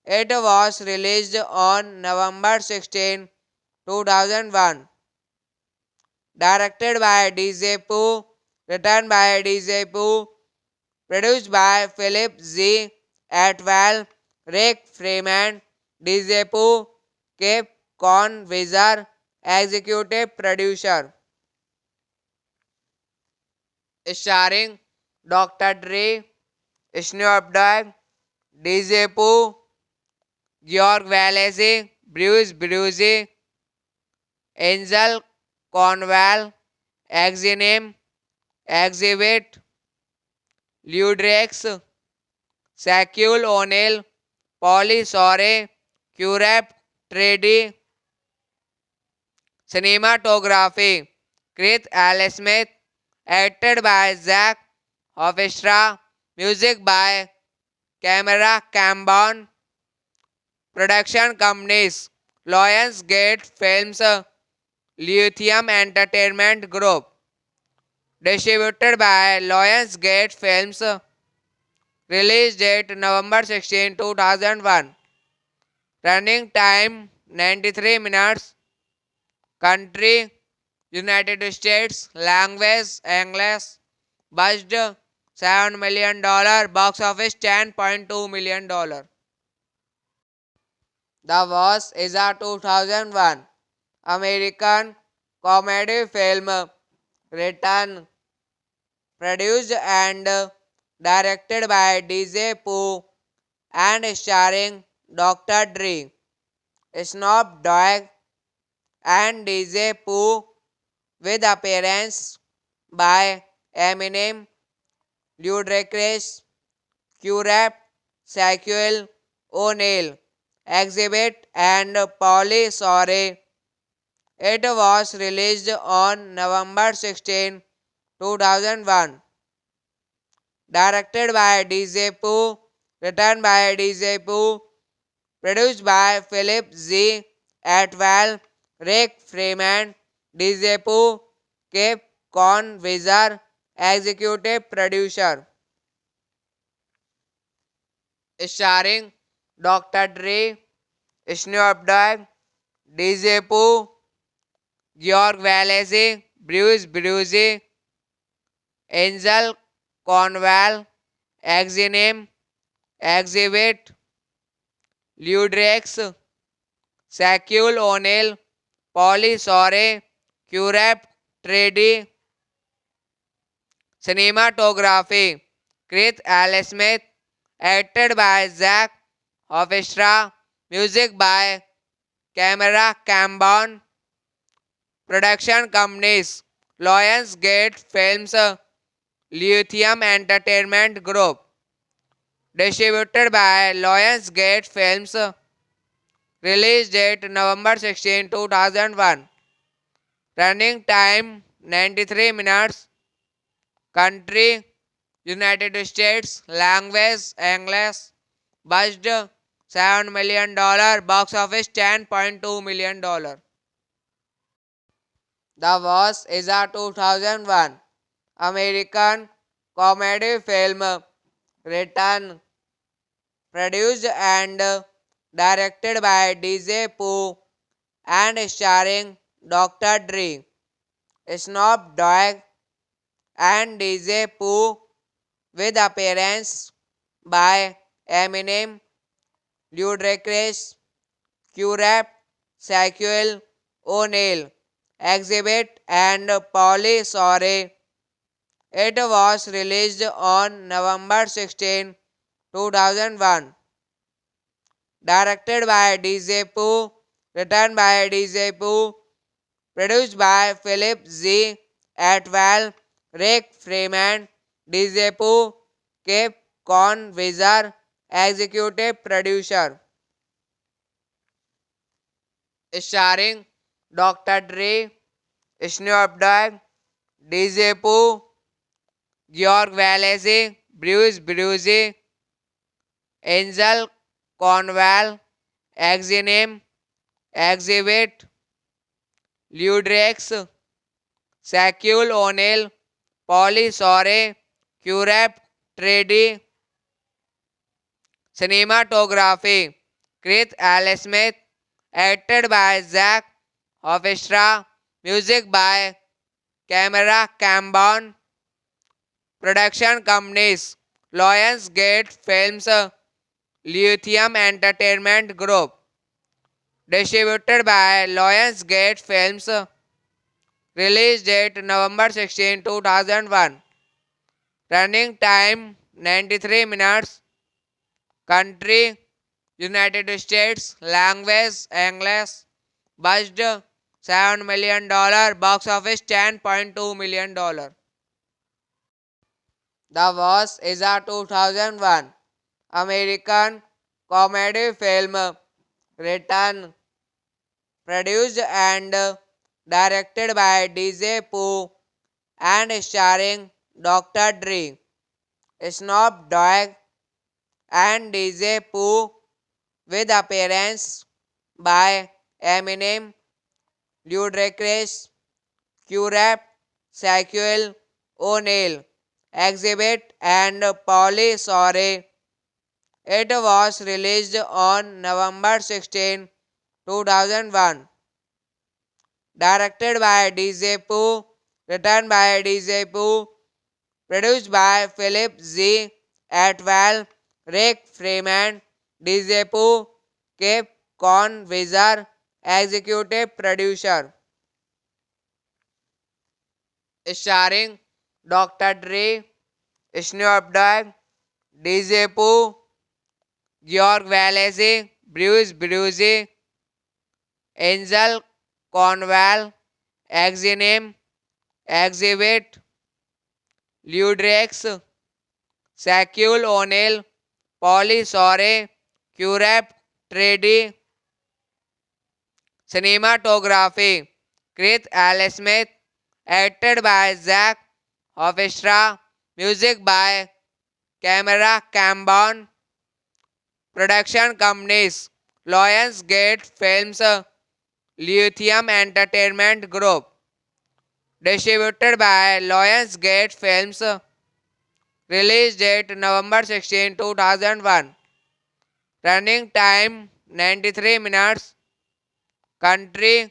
It was released on November 16, 2001. Directed by DJ Pooh, written by DJ Pooh, produced by Philip Z. Atwell, Rick Freeman, DJ Pooh, Cape Convizer, executive producer. Starring Dr. Dre, Snoop Dogg, DJ Pooh, George Wallace, Bruce Brucey, Angel Conwell, Exinem, Exhibit, Ludrex, Shaquille O'Neal, Pauly Shore, Curep 3D, Cinematography, Chris L. Smith, acted by Zach Hofstra, music by Camera Cambon, production companies Lionsgate Films, Lithium Entertainment Group, distributed by Lionsgate Films, release date November 16, 2001, running time 93 minutes, country United States, language English, budget $7 million, box office $10.2 million. The Boss is a 2001 American comedy film written, produced and directed by DJ Pooh and starring Dr. Dre, Snoop Dogg and DJ Pooh with appearance by Eminem, Ludacris, Q-Rap, Shaquille O'Neal, Exhibit and Pauly Shore. It was released on November 16, 2001. Directed by DJ Pooh, written by DJ Pooh, produced by Philip Z. Atwell, Rick Freeman, DJ Pooh, Cape Con Wizard, executive producer. Starring Dr. Dre, Snoop Dogg, DJ Pooh, George Wallace, Bruce Bruce, Angel Cornwall, Exinem, Exhibit, Ludrex, Shaquille O'Neal, Pauly Shore, Q-Rap, Trady, Cinematography, Chris L. Smith, acted by Zach Hofstra, music by Camera Cambon, production companies, Lionsgate Films, Lithium Entertainment Group, distributed by Lionsgate Films, release date November 16, 2001, running time 93 minutes, country United States, language English, budget $7 million, box office $10.2 million. The Boss is a 2001 American comedy film written, produced and directed by DJ Pooh and starring Dr. Dre, Snoop Dogg and DJ Pooh with appearance by Eminem, Ludacris, Q-Rap, Shaquille O'Neal, Exhibit and Pauly Shore. It was released on November 16, 2001. Directed by DJ Pooh, written by DJ Pooh, produced by Philip Z. Atwell, Rick Freeman, DJ Pooh, Cape Con Wizard, executive producer. Starring Dr. Dre, Snoop Dogg, DJ Pooh, George Wallace, Bruce Bruce, Angel Cornwall, Exinem, Exhibit, Ludrex, Shaquille O'Neal, Pauly Shore, Q-Rap, Trady, Cinematography, Chris L. Smith, acted by Zach Hofstra, music by Camera Cambon, production companies, Lionsgate Films, Lithium Entertainment Group, distributed by Lionsgate Films, release date November 16, 2001, running time 93 minutes, country United States, language English, budget $7 million, box office $10.2 million. The Boss is a 2001 American comedy film written, produced and directed by DJ Pooh and starring Dr. Dre, Snoop Dogg and DJ Pooh with appearance by Eminem, Ludacris, Q-Rap, Shaquille O'Neal, Exhibit and Pauly Shore. It was released on November 16, 2001. Directed by DJ Pooh, written by DJ Pooh, produced by Philip Z. Atwell, Rick Freeman, DJ Pooh, Cape Con Wizard, executive producer. starring Dr. Dre, Snoop Dogg, DJ Pooh, George Valese, Bruce Brucey, Angel Cornwall, Exinem, Exhibit, Ludrex, Shaquille O'Neal, Polly Shore, Curep, Trady, Cinematography, Chris L. Smith, acted by Zach Hofstra, music by Camera Cambon, production companies, Lionsgate Films, Lithium Entertainment Group, distributed by Lionsgate Films, release date November 16, 2001, running time 93 minutes, country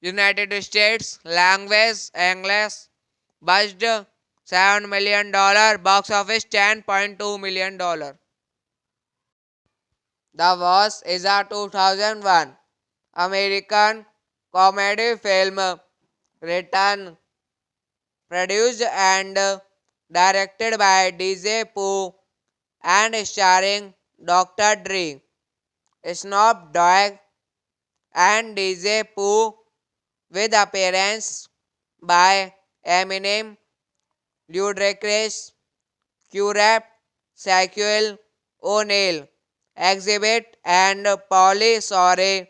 United States, language English, budget $7 million, box office $10.2 million. The Boss is a 2001 American comedy film written, produced and directed by DJ Pooh and starring Dr. Dre, Snoop Dogg, and DJ Pooh, with appearance by Eminem, Ludacris, Q-Rap, Shaquille O'Neal, Exhibit, and Pauly Shore.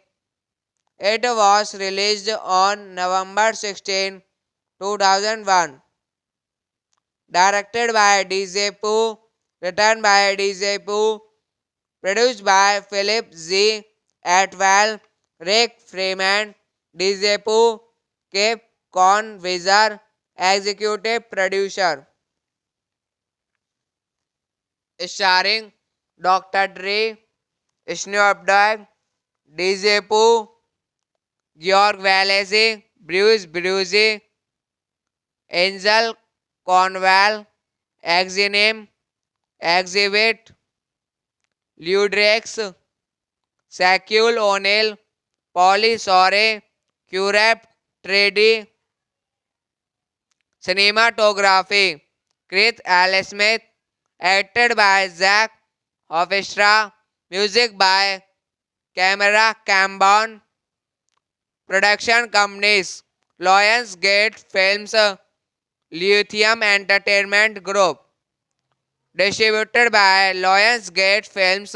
It was released on November 16, 2001. Directed by DJ Pooh, written by DJ Pooh, produced by Philip Z. Atwell, Rick Freeman, DJ Pooh, Cape Conwizard, executive producer. Starring Dr. Dre, Snoop Dogg, DJ Pooh, George Valese, Bruce Brucey, Angel Cornwall, Exinem, Exhibit, Ludrex, Shaquille O'Neal, Polly Shore, Curep, Trady, Cinematography, Chris L. Smith, acted by Zach Hofstra, music by Camera Cambon, production companies, Lionsgate Films, Lithium Entertainment Group, distributed by Lionsgate Films,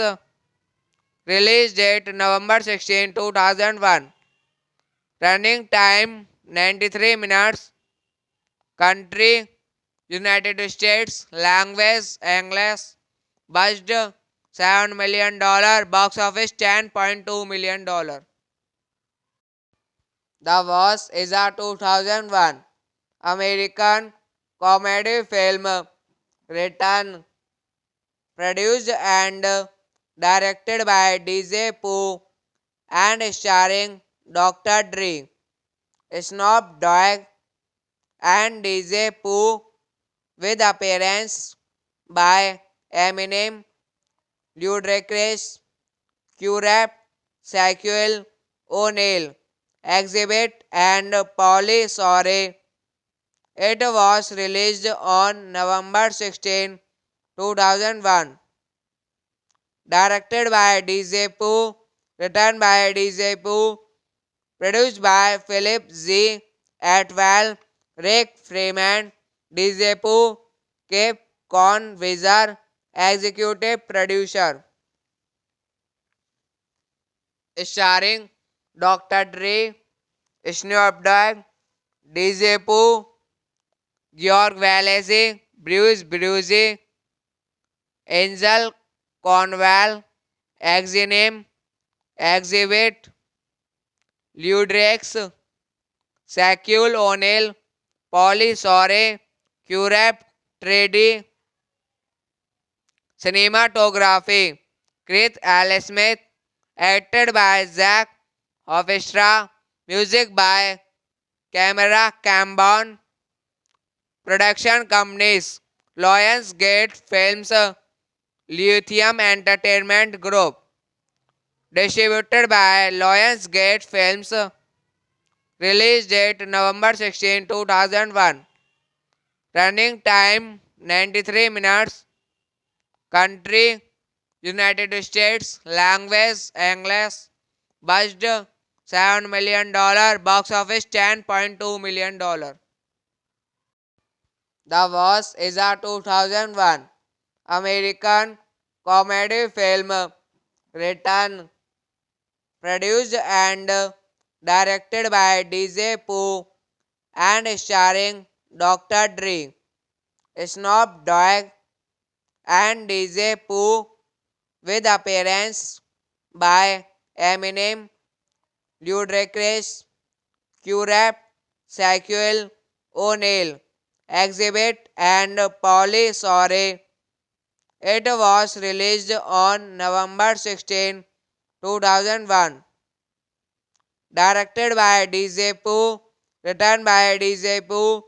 release date November 16, 2001, running time 93 minutes, country United States, language English, budget $7 million, box office $10.2 million. The Boss is a 2001 American comedy film written, produced and directed by DJ Pooh and starring Dr. Dre, Snoop Dogg, and DJ Pooh, with appearance by Eminem, Ludacris, Q-Rap, Shaquille O'Neal, Exhibit, and Pauly Shore. It was released on November 16, 2001. Directed by DJ Pooh, written by DJ Pooh, produced by Philip Z. Atwell, Rick Freeman, DJ Pooh, Cape Conwizard, executive producer. Starring Dr. Dre, Snoop Dogg, DJ Pooh, George Valese, Bruce Brucey, Angel Cornwall, Exinem, Exhibit, Ludrex, Shaquille O'Neal, Polly Shore, Curep, Trady, Cinematography, Chris L. Smith, acted by Zach Hofstra, music by Camera Cambon, production companies, Lionsgate Films, Lithium Entertainment Group, distributed by Lionsgate Films, release date November 16, 2001, Running time 93 minutes. Country United States. Language English. Budget $7 million. Box office $10.2 million. The Boss is a 2001 American comedy film written, produced and directed by DJ Pooh and starring Dr. Dre, Snoop Dogg, and DJ Pooh, with appearance by Eminem, Ludacris, Q-Rap, Shaquille O'Neal, Exhibit, and Pauly Shore. It was released on November 16, 2001. Directed by DJ Pooh, written by DJ Pooh,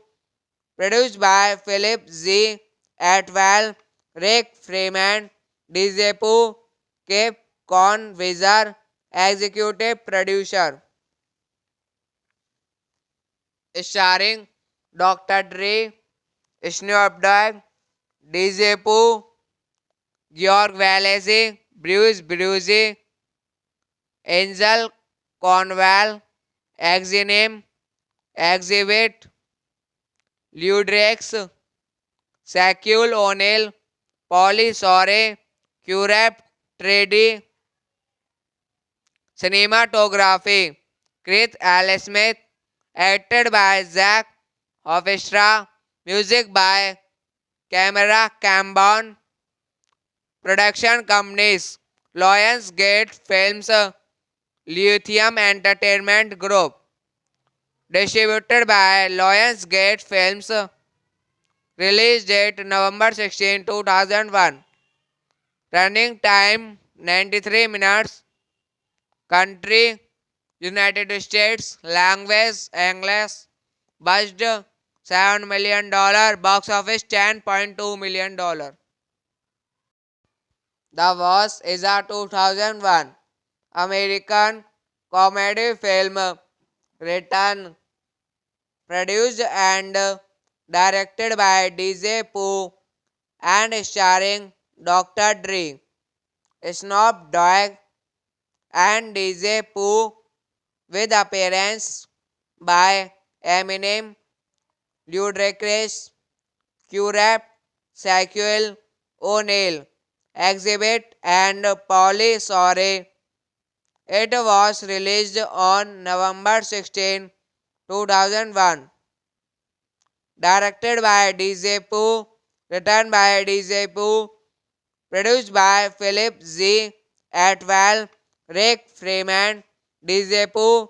produced by Philip Z. Atwell, Rick Freeman, DJ Pooh, Cape Convisor, executive producer. Starring Dr. Dre, Snoop Dogg, DJ Pooh, George Valese, Bruce Brucey, Angel Cornwall, Exinem, Exhibit, Ludrex, Shaquille O'Neal, Pauly Shore, Q-Rap, Trady, Cinematography, Chris L. Smith, acted by Zach Hofstra, music by Camera Cambon, production companies, Lionsgate Films, Lithium Entertainment Group, distributed by Lionsgate Films, release date November 16, 2001, running time 93 minutes, country United States, language English, budget $7 million, box office $10.2 million. The Boss is a 2001 American comedy film written, produced and directed by DJ Pooh and starring Dr. Dre, Snoop Dogg, and DJ Pooh, with appearance by Eminem, Ludacris, Q-Rap, Shaquille O'Neal, Exhibit, and Pauly Shore. It was released on November 16, 2001. Directed by DJ Pooh, written by DJ Pooh, produced by Philip Z. Atwell, Rick Freeman, DJ Pooh,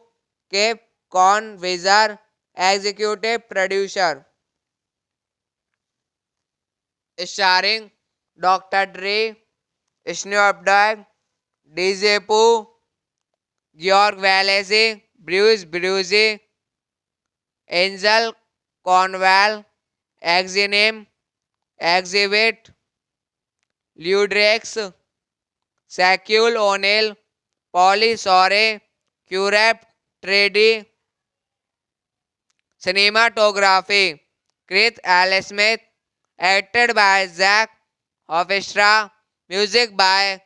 Cape Convisor, executive producer. Starring Dr. Dre, Snoop Dogg, DJ Pooh, George Valese, Bruce Brucey, Angel Cornwall, Exinem, Exhibit, Ludrex, Shaquille O'Neal, Pauly Shore, Q-Rap, Trady, Cinematography, Chris L. Smith, acted by Zach Hofstra, music by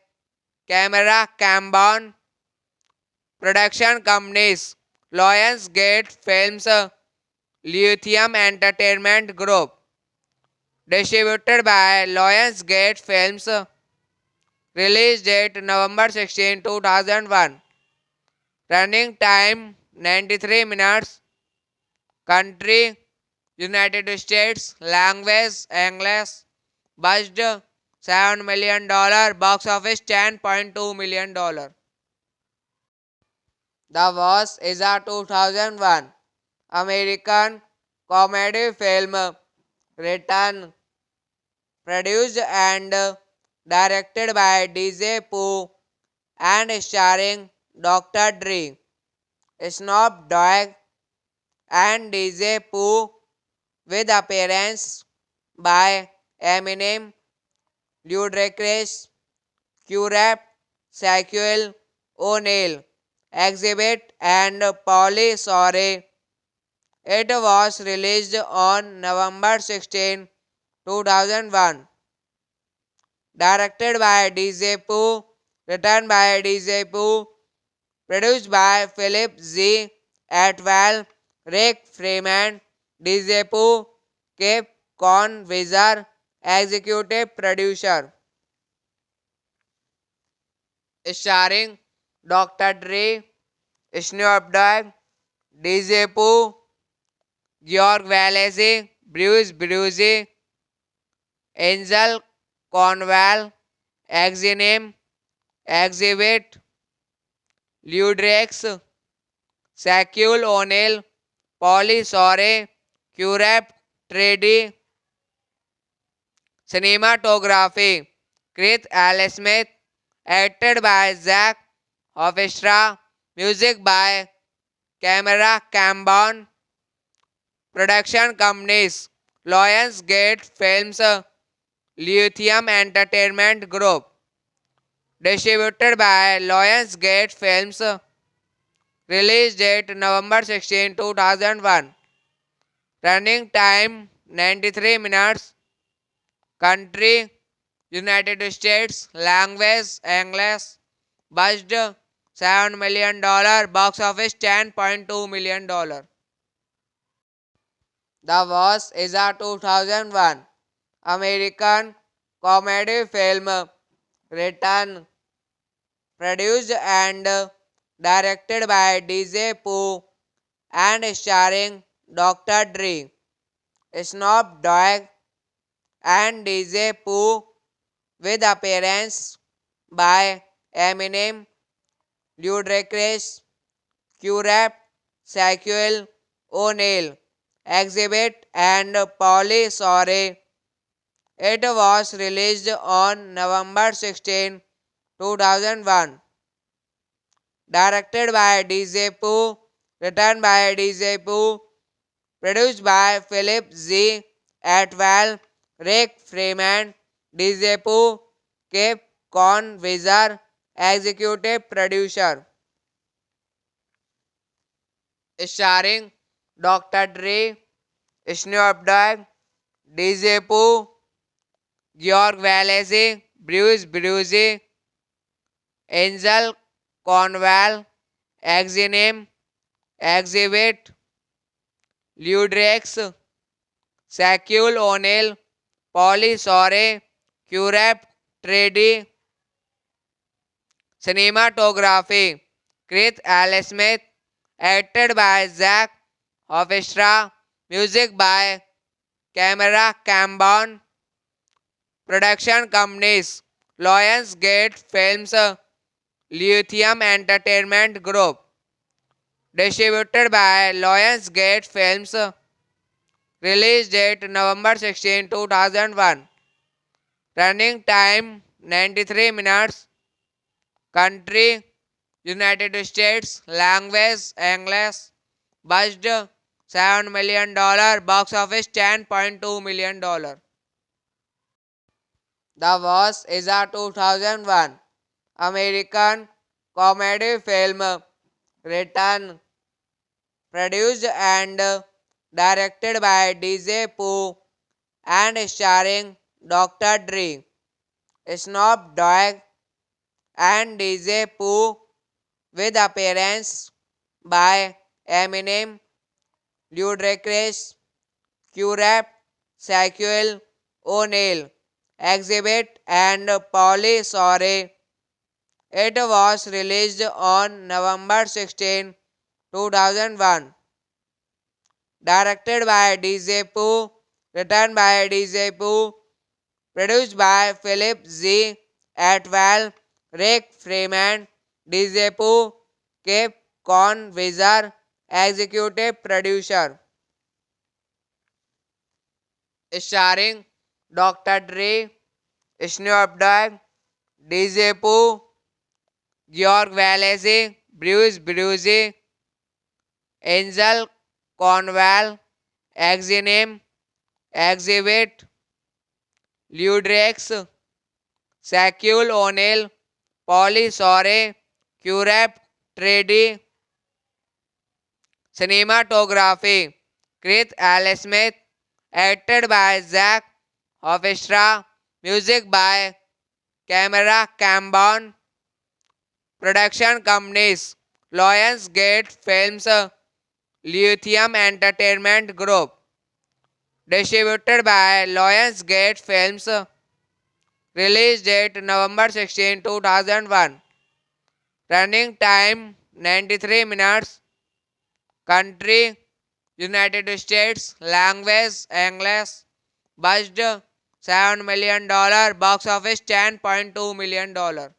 Camera Cambon, production companies, Lionsgate Films, Lithium Entertainment Group, distributed by Lionsgate Films, release date November 16, 2001, running time 93 minutes, country United States, language English, budget $7 million, box office $10.2 million. The Boss is a 2001 American comedy film written, produced and directed by DJ Pooh and starring Dr. Dre, Snoop Dogg, and DJ Pooh, with appearance by Eminem, Ludacris, Q-Rap, Shaquille O'Neal, Exhibit, and Pauly Shore. It was released on November 16, 2001. Directed by DJ Pooh, written by DJ Pooh, produced by Philip Z. Atwell, Rick Freeman, DJ Pooh, Cape Convizer, executive producer. Starring Dr. Dre, Snoop Dogg, DJ Pooh, George Wallace, Bruce Brucey, Angel Conwell, Exinem, Exhibit, Ludrex, Shaquille O'Neal, Polly Shore, Curep, Trady, cinematography, Chris L. Smith, acted by Zach Hofstra, music by Camera Cambon, production companies, Lionsgate Films, Lithium Entertainment Group, distributed by Lionsgate Films, release date November 16, 2001, running time 93 minutes, country United States, language English, budget $7 million, box office $10.2 million. The Boss is a 2001 American comedy film written, produced and directed by DJ Pooh and starring Dr. Dre, Snoop Dogg, and DJ Pooh, with appearance by Eminem, Ludacris, Q-Rap, Shaquille O'Neal, Exhibit, and Pauly Shore. It was released on November 16, 2001. Directed by DJ Pooh, written by DJ Pooh, produced by Philip Z. Atwell, Rick Freeman, DJ Pooh, Cape Convizer, executive producer. Starring Dr. Dre, Snoop Dogg, DJ Pooh, George Wallace, Bruce Brucey, Angel Conwell, Exinem, Exhibit, Ludrex, Shaquille O'Neal, Polly Shore, Curep, Trady, cinematography, Chris L. Smith, acted by Zach Hofstra, music by Camera Cambon, production companies, Lionsgate Films, Lithium Entertainment Group, distributed by Lionsgate Films, release date November 16, 2001, running time 93 minutes, country United States, language English, budget $7 million, box office $10.2 million. The Boss is a 2001 American comedy film written, produced and directed by DJ Pooh and starring Dr. Dre, Snoop Dogg, and DJ Pooh, with appearance by Eminem, Ludacris, Q-Rap, Shaquille O'Neal, Exhibit, and Pauly Shore. It was released on November 16, 2001. Directed by DJ Pooh, written by DJ Pooh, produced by Philip Z. Atwell, Rick Freeman, DJ Pooh, Cape Convizer, executive producer. Starring Dr. Dre, Snoop Dogg, DJ Pooh, George Wallace, Bruce Brucey, Angel Conwell, Exinem, Exhibit, Ludrex, Shaquille O'Neal, Polly Shore, Curep, Trady, cinematography, Keith L. Smith, acted by Zach Hofstra, music by Camera Cambon, production companies Lionsgate Films, Lithium Entertainment Group, distributed by Lionsgate Films, release date November 16, 2001, running time 93 minutes, country United States, language English, budget $7 million, box office $10.2 million. The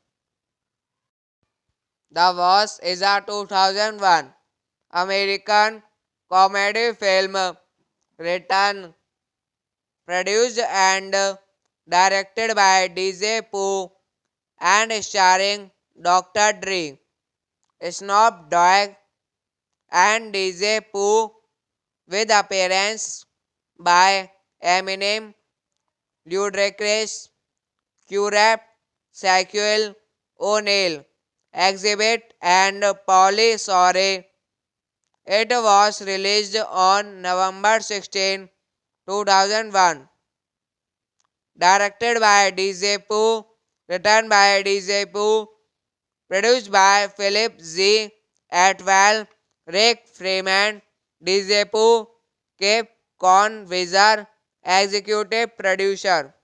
Boss is a 2001 American comedy film written, produced and directed by DJ Pooh and starring Dr. Dre, Snoop Dogg, and DJ Pooh, with appearance by Eminem, Ludacris, Q-Rap, Shaquille O'Neal, Exhibit, and Pauly Shore. It was released on November 16, 2001. Directed by DJ Pooh, written by DJ Pooh, produced by Philip Z. Atwell, Rick Freeman, DJ Pooh, Cape Con Wizard, executive producer.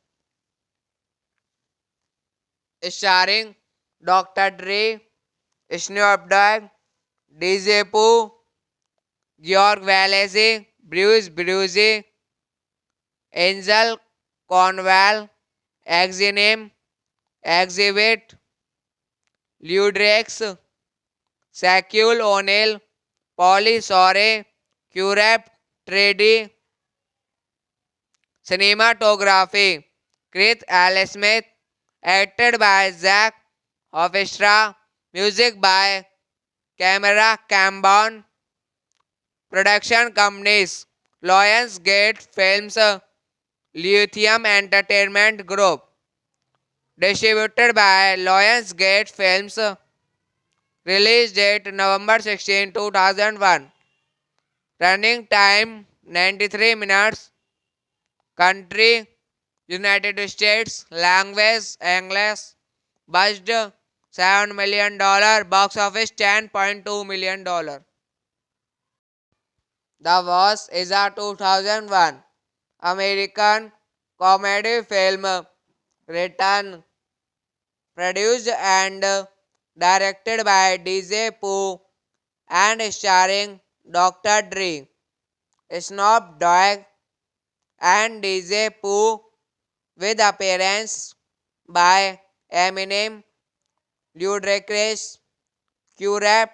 Starring Dr. Dre, Snoop Dogg, DJ Pooh, George Wallace, Bruce Brucey, Angel Cornwall, Exinem, Exhibit, Ludrex, Shaquille O'Neal, Pauly Shore, Q-Rap, Trady. Cinematography Keith L. Smith, acted by Zach Hofstra, music by Camera Cambon, production companies Lionsgate Films, Lithium Entertainment Group, distributed by Lionsgate Films, release date November 16, 2001, running time 93 minutes, country United States, language English, budget $7 million, box office $10.2 million. The Boss is a 2001 American comedy film written, produced and directed by DJ Pooh and starring Dr. Dre, Snoop Dogg, and DJ Pooh, with appearance by Eminem, Ludacris, Q-Rap,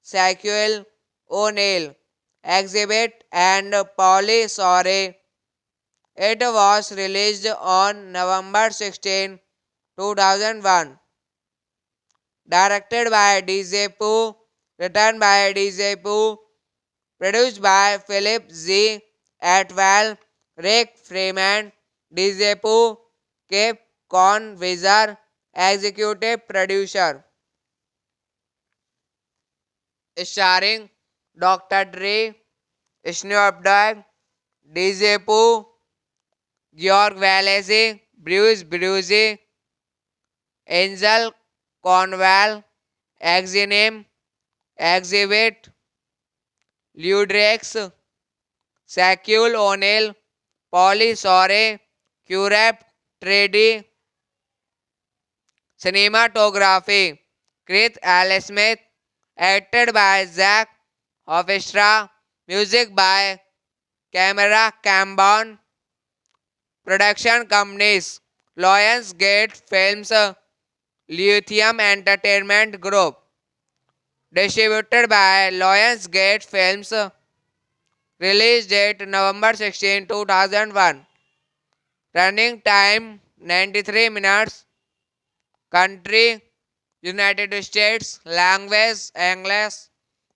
Shaquille O'Neal, Exhibit, and Pauly Shore. It was released on November 16, 2001. Directed by DJ Pooh, written by DJ Pooh, produced by Philip Z. Atwell, Rick Freeman, DJ Pooh, Cape Con Wizard, executive producer. Starring Dr. Dre, Snoop Dogg, DJ Pooh, George Wallace, Bruce Brucey, Angel Cornwall, Exinem, Exhibit, Ludrex, Shaquille O'Neal, Pauly Shore, Q-Rap, Trady. Cinematography Keith L. Smith, acted by Zach Hofstra, music by Camera Cambon, production companies Lionsgate Films, Lithium Entertainment Group, distributed by Lionsgate Films, release date November 16, 2001, running time 93 minutes, country United States, language English,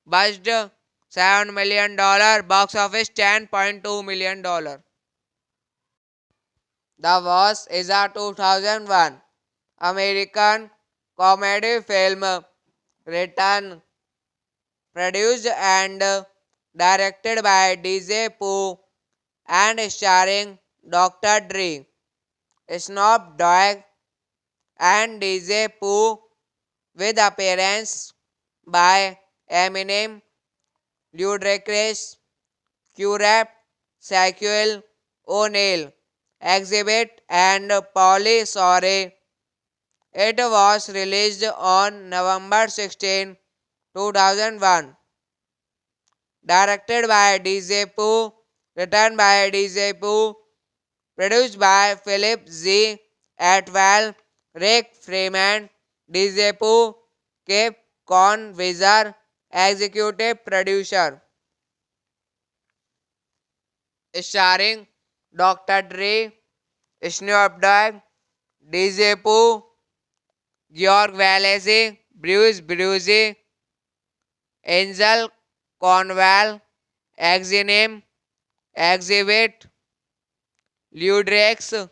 budget $7 million, box office $10.2 million. The Boss is a 2001 American comedy film written, produced and directed by DJ Pooh and starring Dr. Dre, Snoop Dogg, and DJ Pooh, with appearance by Eminem, Ludacris, Q-Rap, Shaquille O'Neal, Exhibit, and Pauly Shore. It was released on November 16, 2001. Directed by DJ Pooh, written by DJ Pooh, produced by Philip Z. Atwell, Rick Freeman, DJ Pooh, Cape Convizer, executive producer. Starring Dr. Dre, Snoop Dogg, DJ Pooh, George Wallace, Bruce Brucey, Angel Cornwall, Exinem, Exhibit, Ludrex,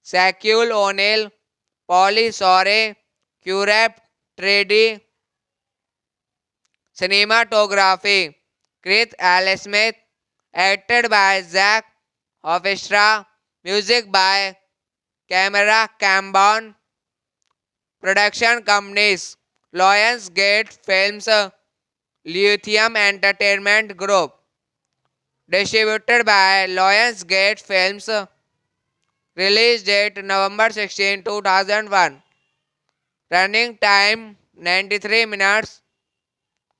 Shaquille O'Neal, Pauly Shore, Q-Rap, Trady, Cinematography, Chris L. Smith, acted by Zach Hofstra, music by Camera Cambon, production companies, Lionsgate Films, Lithium Entertainment Group, distributed by Lionsgate Films, release date November 16, 2001, running time 93 minutes,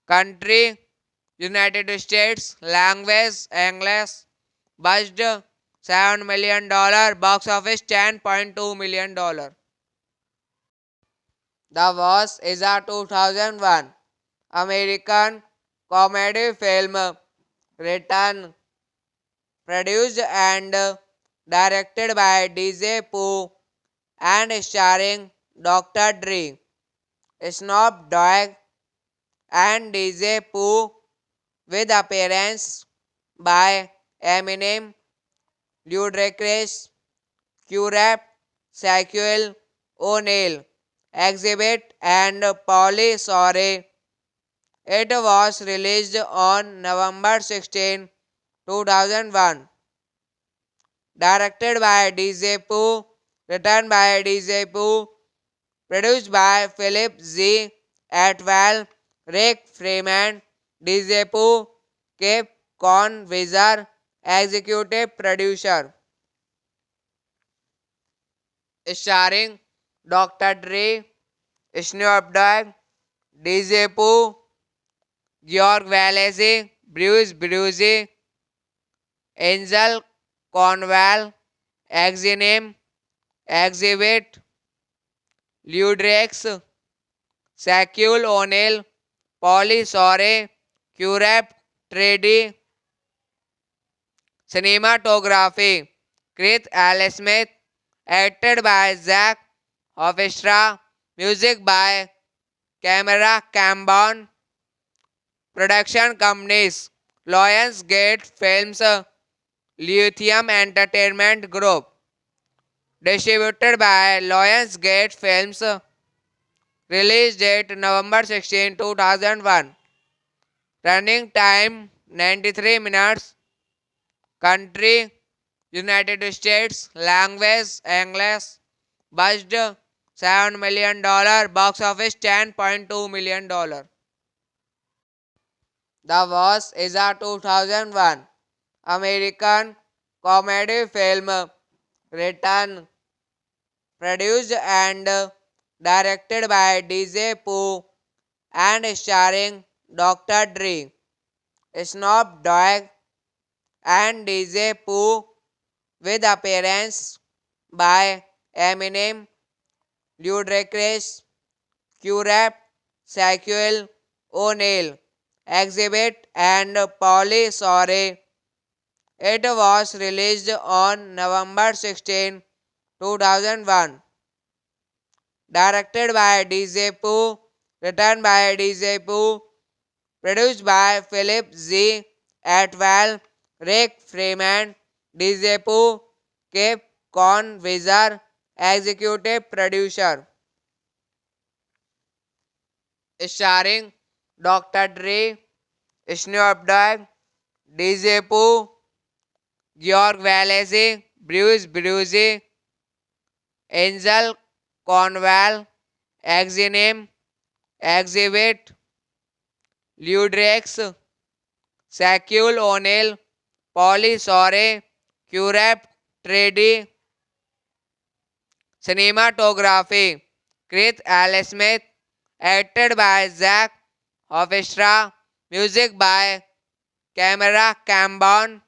country United States, language English, budget $7 million, box office $10.2 million. The Boss is a 2001 American comedy film written, produced, and directed by DJ Pooh and starring Dr. Dre, Snoop Dogg, and DJ Pooh, with appearance by Eminem, Ludacris, Q-Rap, Shaquille O'Neal, Exhibit, and Pauly Shore. It was released on November 16, 2001. Directed by DJ Pooh, written by DJ Pooh, produced by Philip Z. Atwell, Rick Freeman, DJ Pooh, Cape Convizer, executive producer. Starring Dr. Dre, Snoop Dogg, DJ Pooh, George Wallace, Bruce Brucey, Angel Cornwall, Exinem, Exhibit, Ludrex, Shaquille O'Neal, Pauly Shore, Q-Rap, Trady, Cinematography, Chris L. Smith, acted by Zach Hofstra, music by Camera Cambon, production companies, Lionsgate Films, Lithium Entertainment Group, distributed by Lionsgate Films, release date November 16, 2001, running time 93 minutes, country United States, language English, budget $7 million, box office $10.2 million. The Boss is a 2001 American comedy film written, produced, and directed by DJ Pooh and starring Dr. Dre, Snoop Dogg, and DJ Pooh, with appearance by Eminem, Ludacris, Q-Rap, Shaquille O'Neal, Exhibit, and Pauly Shore. It was released on November 16, 2001. Directed by DJ Pooh, written by DJ Pooh, produced by Philip Z. Atwell, Rick Freeman, DJ Pooh, Cape Convizer, executive producer. Starring Dr. Dre, Snoop Dogg, DJ Pooh, Georg Valesi, Bruce Brucey, Angel Cornwall, Exinem, Exhibit, Ludrex, Shaquille O'Neal, Polly Shore, Curap, Trady, Cinematography, Chris L. Smith, acted by Zach Hofstra, music by Camera Cambon,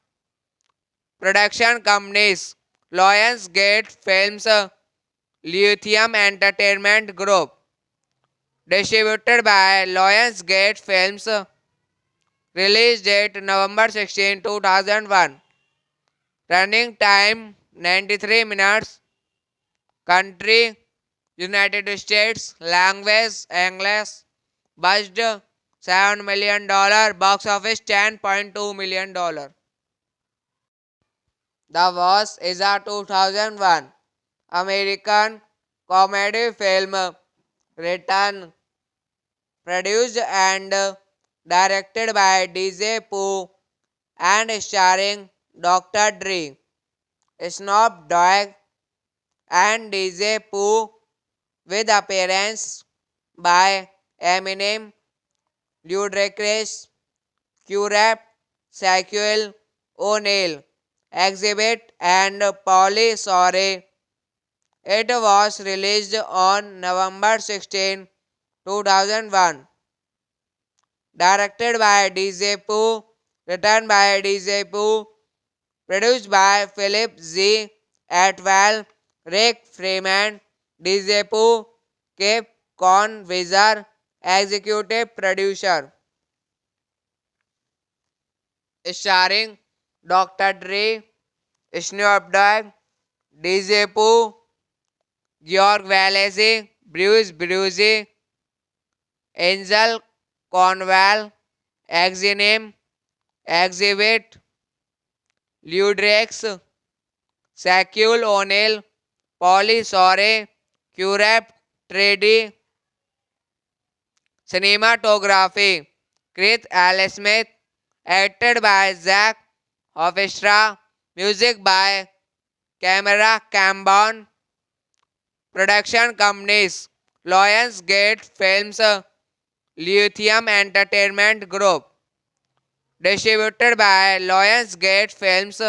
production companies, Lionsgate Films, Lithium Entertainment Group, distributed by Lionsgate Films, release date November 16, 2001, running time 93 minutes, country United States, language English, budget $7 million, box office $10.2 million. The Voice is a 2001 American comedy film written, produced and directed by DJ Pooh and starring Dr. Dre, Snoop Dogg, and DJ Pooh, with appearance by Eminem, Ludacris, Q-Rap, Shaquille O'Neal, Exhibit, and Pauly Shore. It was released on November 16, 2001. Directed by DJ Pooh, written by DJ Pooh, produced by Philip Z. Atwell, Rick Freeman, DJ Pooh, Cape Conwizard, executive producer. Starring Dr. Dre, Snoop Dogg, DJ Pooh, Georg Valesi, Bruce Brucey, Angel Cornwall, Exinem, Exhibit, Ludrex, Shaquille O'Neal, Polly Shore, Curap, Trady, Cinematography, Chris L. Smith, acted by Zach Hofstra, music by Camera Cambon, production companies, Lionsgate Films, Lithium Entertainment Group, distributed by Lionsgate Films,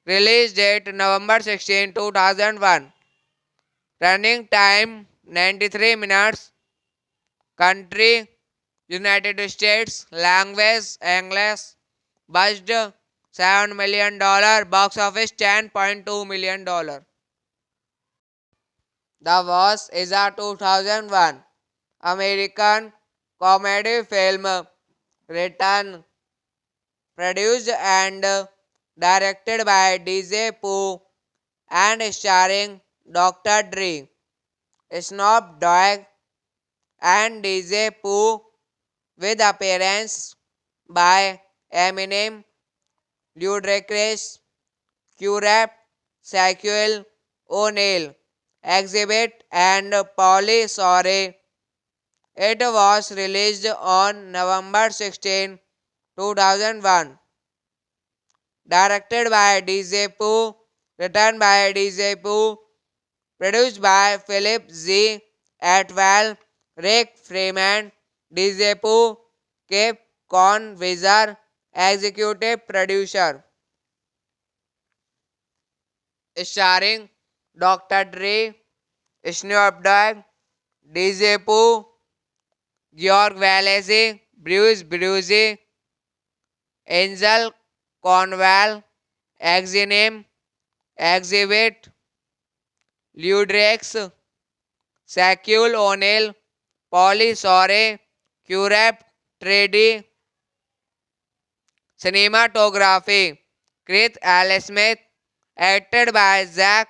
release date November 16, 2001, running time 93 minutes, country United States, language English, budget $7 million, box office $10.2 million. The Voice is a 2001 American comedy film written, produced and directed by DJ Pooh and starring Dr. Dre, Snoop Dogg, and DJ Pooh, with appearance by Eminem, Ludacris, Q-Rap, Shaquille O'Neal, Exhibit, and Pauly Shore. It was released on November 16, 2001. Directed by DJ Pooh, written by DJ Pooh, produced by Philip Z. Atwell, Rick Freeman, DJ Pooh, Cape Conwizard, executive producer. Starring Dr. Dre, Snoop Dogg, DJ Pooh, Georg Valesi, Bruce Brucey, Angel Cornwall, Exinem, Exhibit, Ludrex, Shaquille O'Neal, Polly Shore, Curap, Trady, Cinematography, Chris L. Smith, acted by Zach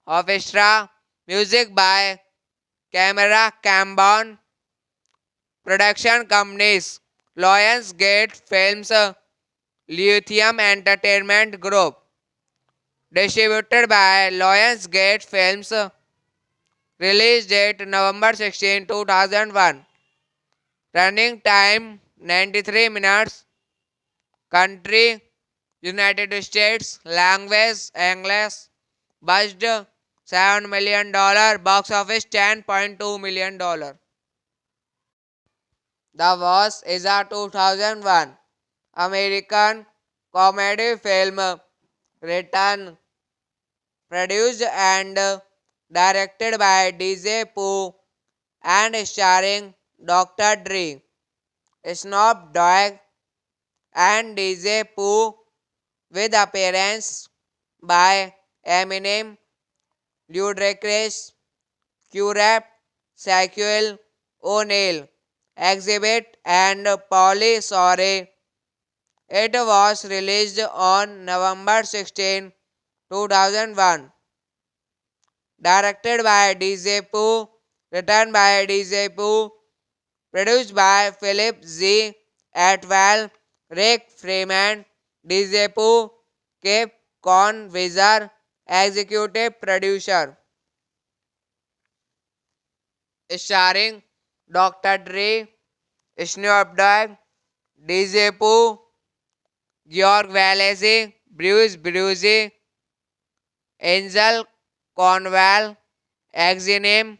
Hofstra, music by Camera Cambon, production companies, Lionsgate Films, Lithium Entertainment Group, distributed by Lionsgate Films, release date November 16, 2001, running time 93 minutes. Country United States. Language English. Budget $7 million. Box office $10.2 million. The Boss is a 2001 American comedy film written, produced and directed by DJ Pooh and starring Dr. Dre, Snoop Dogg, and DJ Pooh, with appearance by Eminem, Ludacris, Q-Rap, Shaquille O'Neal, Exhibit, and Pauly Shore. It was released on November 16, 2001. Directed by DJ Pooh, written by DJ Pooh, produced by Philip Z. Atwell, Rick Freeman, DJ Pooh, Cape Convisor, executive producer. Starring Dr. Dre, Snoop Dogg, DJ Pooh, George Valese, Bruce Brucey, Angel Cornwall, Exinem,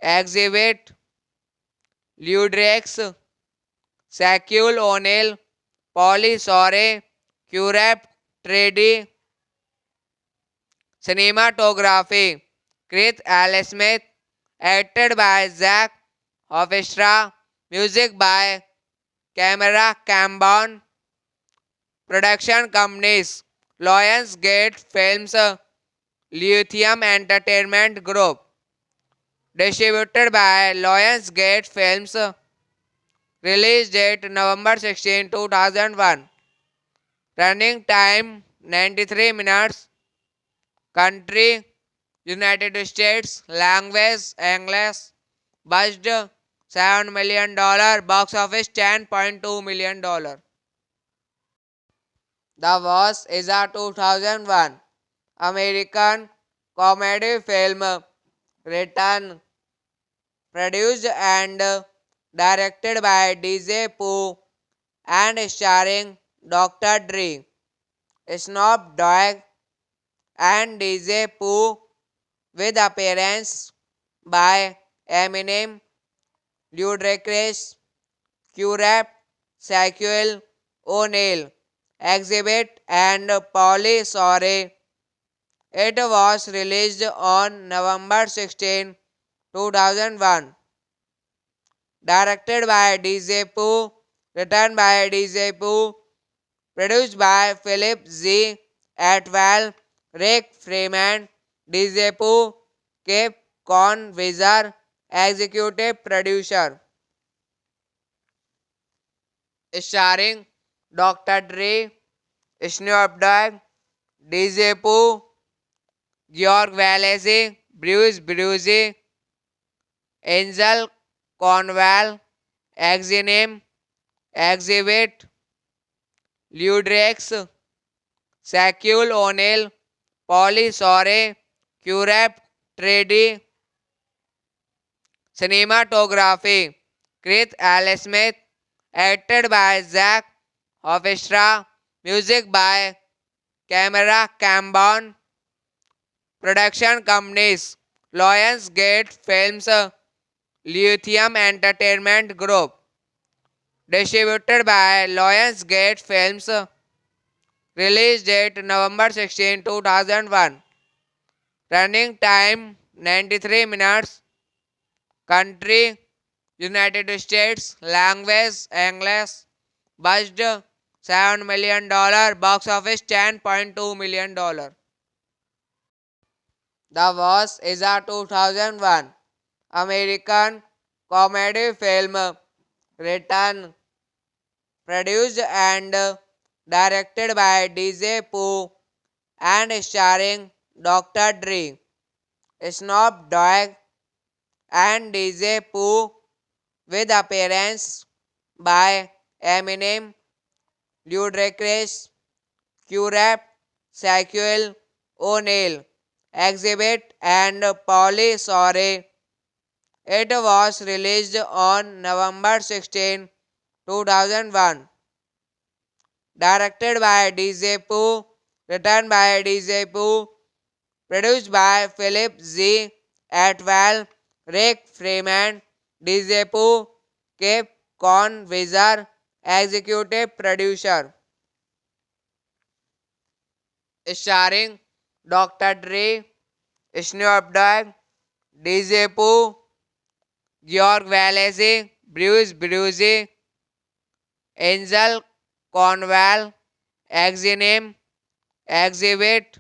Exhibit, Ludrex, Shaquille O'Neal, Pauly Shore, Q-Rap, Trady. Cinematography Chris L. Smith, acted by Zach Hofstra, music by Camera Cambon, production companies Lionsgate Films, Lithium Entertainment Group, distributed by Lionsgate Films, release date November 16, 2001, running time 93 minutes, country United States, language English, budget $7 million, box office $10.2 million. The Boss is a 2001 American comedy film written, produced and directed by DJ Pooh and starring Dr. Dre, Snoop Dogg, and DJ Pooh, with appearance by Eminem, Ludacris, Q-Rap, Shaquille O'Neal, Exhibit, and Pauly Shore. It was released on November 16, 2001. Directed by DJ Pooh, written by DJ Pooh, produced by Philip Z. Atwell, Rick Freeman, DJ Pooh, Cape Convisor, executive producer. Starring Dr. Dre, Snoop Dogg, DJ Pooh, George Valese, Bruce Brucey, Angel Cornwall, Exinem, Exhibit, Ludrex, Shaquille O'Neal, Pauly Shore, Q-Rap, Trady. Cinematography Chris L. Smith, acted by Zach Hofstra, music by Camera Cambon, production companies Lionsgate Films, Lithium Entertainment Group, distributed by Lionsgate Films, release date November 16, 2001, running time 93 minutes, country United States, language English, budget $7 million, box office $10.2 million. The Boss is a 2001 American comedy film written, produced and directed by DJ Pooh and starring Dr. Dre, Snoop Dogg, and DJ Pooh, with appearance by Eminem, Ludacris, Q-Rap, Shaquille O'Neal, Exhibit, and Pauly Shore. It was released on November 16, 2001. Directed by DJ Pooh, written by DJ Pooh, produced by Philip Z. Atwell, Rick Freeman, DJ Pooh, Cape Convizer, executive producer. Starring Dr. Dre, Snoop Dogg, DJ Pooh, George Wallace, Bruce Bruce, Angel Cornwall, Exinem, Exhibit,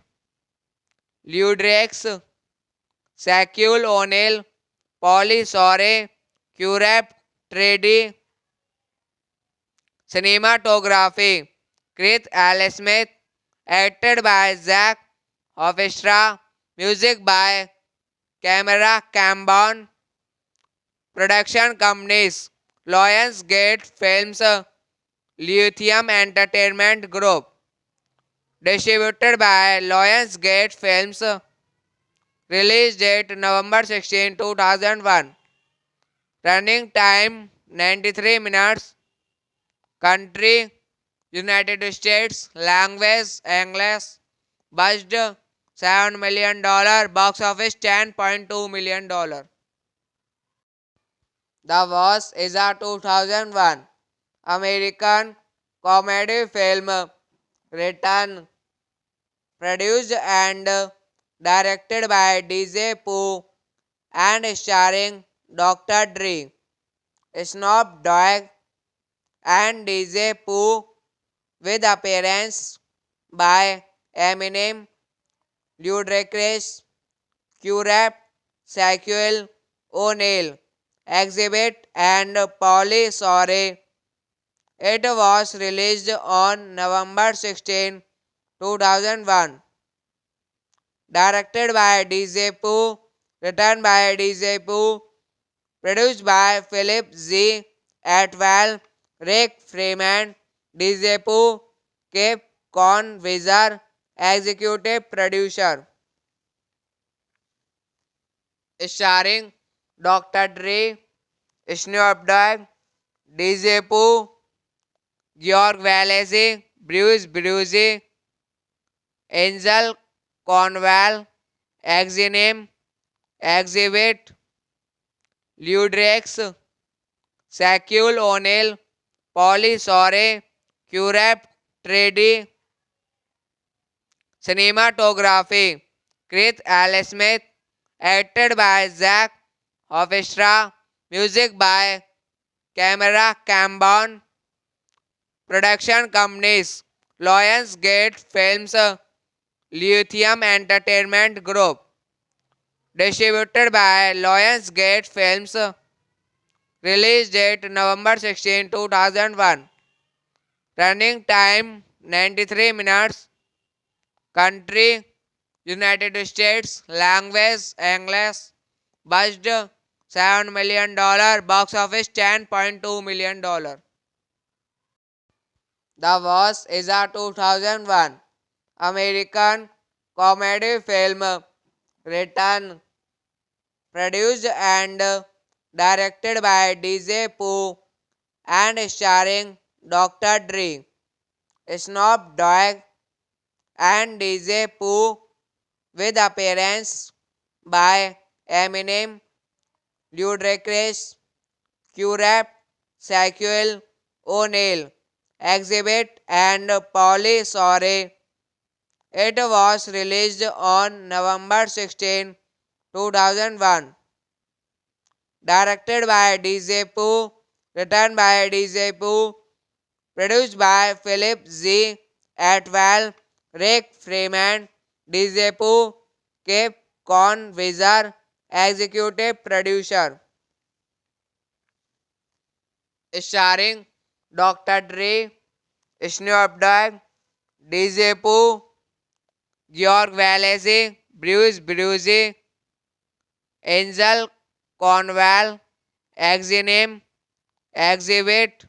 Ludrex, Shaquille O'Neal, Polly Shore, Curep, Trady, cinematography, Chris L. Smith, acted by Zach Hofstra, music by Camera Cambon, production companies, Lionsgate Films, Lithium Entertainment Group, distributed by Lionsgate Films, release date November 16, 2001, running time 93 minutes, country United States, language English, budget $7 million, box office $10.2 million. The Boss is a 2001 American comedy film written, produced and directed by DJ Pooh and starring Dr. Dre, Snoop Dogg, and DJ Pooh, with appearance by Eminem, Ludacris, Q-Rap, Shaquille O'Neal, Exhibit, and Pauly Shore. It was released on November 16, 2001. Directed by DJ Pooh, written by DJ Pooh, produced by Philip Z. Atwell, Rick Freeman, DJ Pooh, Cape Convizer, executive producer. Starring Dr. Dre, Snoop Dogg, DJ Pooh, George Wallace, Bruce Bruce, Angel Cornwall, Exinem, Exhibit, Ludrex, Shaquille O'Neal, Polly Shore, Curep, Trady, cinematography, Chris L. Smith, acted by Zach Hofstra, music by Camera Cambon, production companies, Lionsgate Films, Lithium Entertainment Group, distributed by Lionsgate Films, release date November 16, 2001, running time 93 minutes, country United States, language English, budget $7 million, box office $10.2 million. The Boss is a 2001 American comedy film written, produced and directed by DJ Pooh and starring Dr. Dre, Snoop Dogg, and DJ Pooh, with appearance by Eminem, Ludacris, Q-Rap, Shaquille O'Neal, Exhibit, and Pauly Shore. It was released on November 16, 2001. Directed by DJ Pooh, written by DJ Pooh, produced by Philip Z. Atwell, Rick Freeman, DJ Pooh, Cape Convizer, executive producer. Starring Dr. Dre, Snoop Dogg, DJ Pooh, George Wallace, Bruce Bruce, Angel Cornwall, Exinem, Exhibit,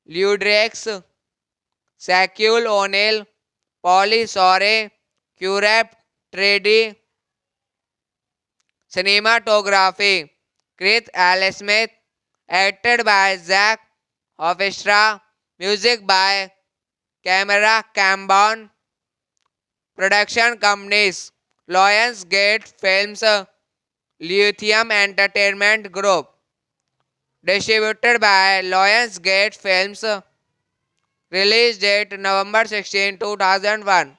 Ludrex, Shaquille O'Neal, Polly Shore, Curep, Trady, cinematography, Chris L. Smith, acted by Zach Orchestra. Music by Camera Cambon. Production companies Lionsgate Films, Lithium Entertainment Group. Distributed by Lionsgate Films. Release date November 16, 2001.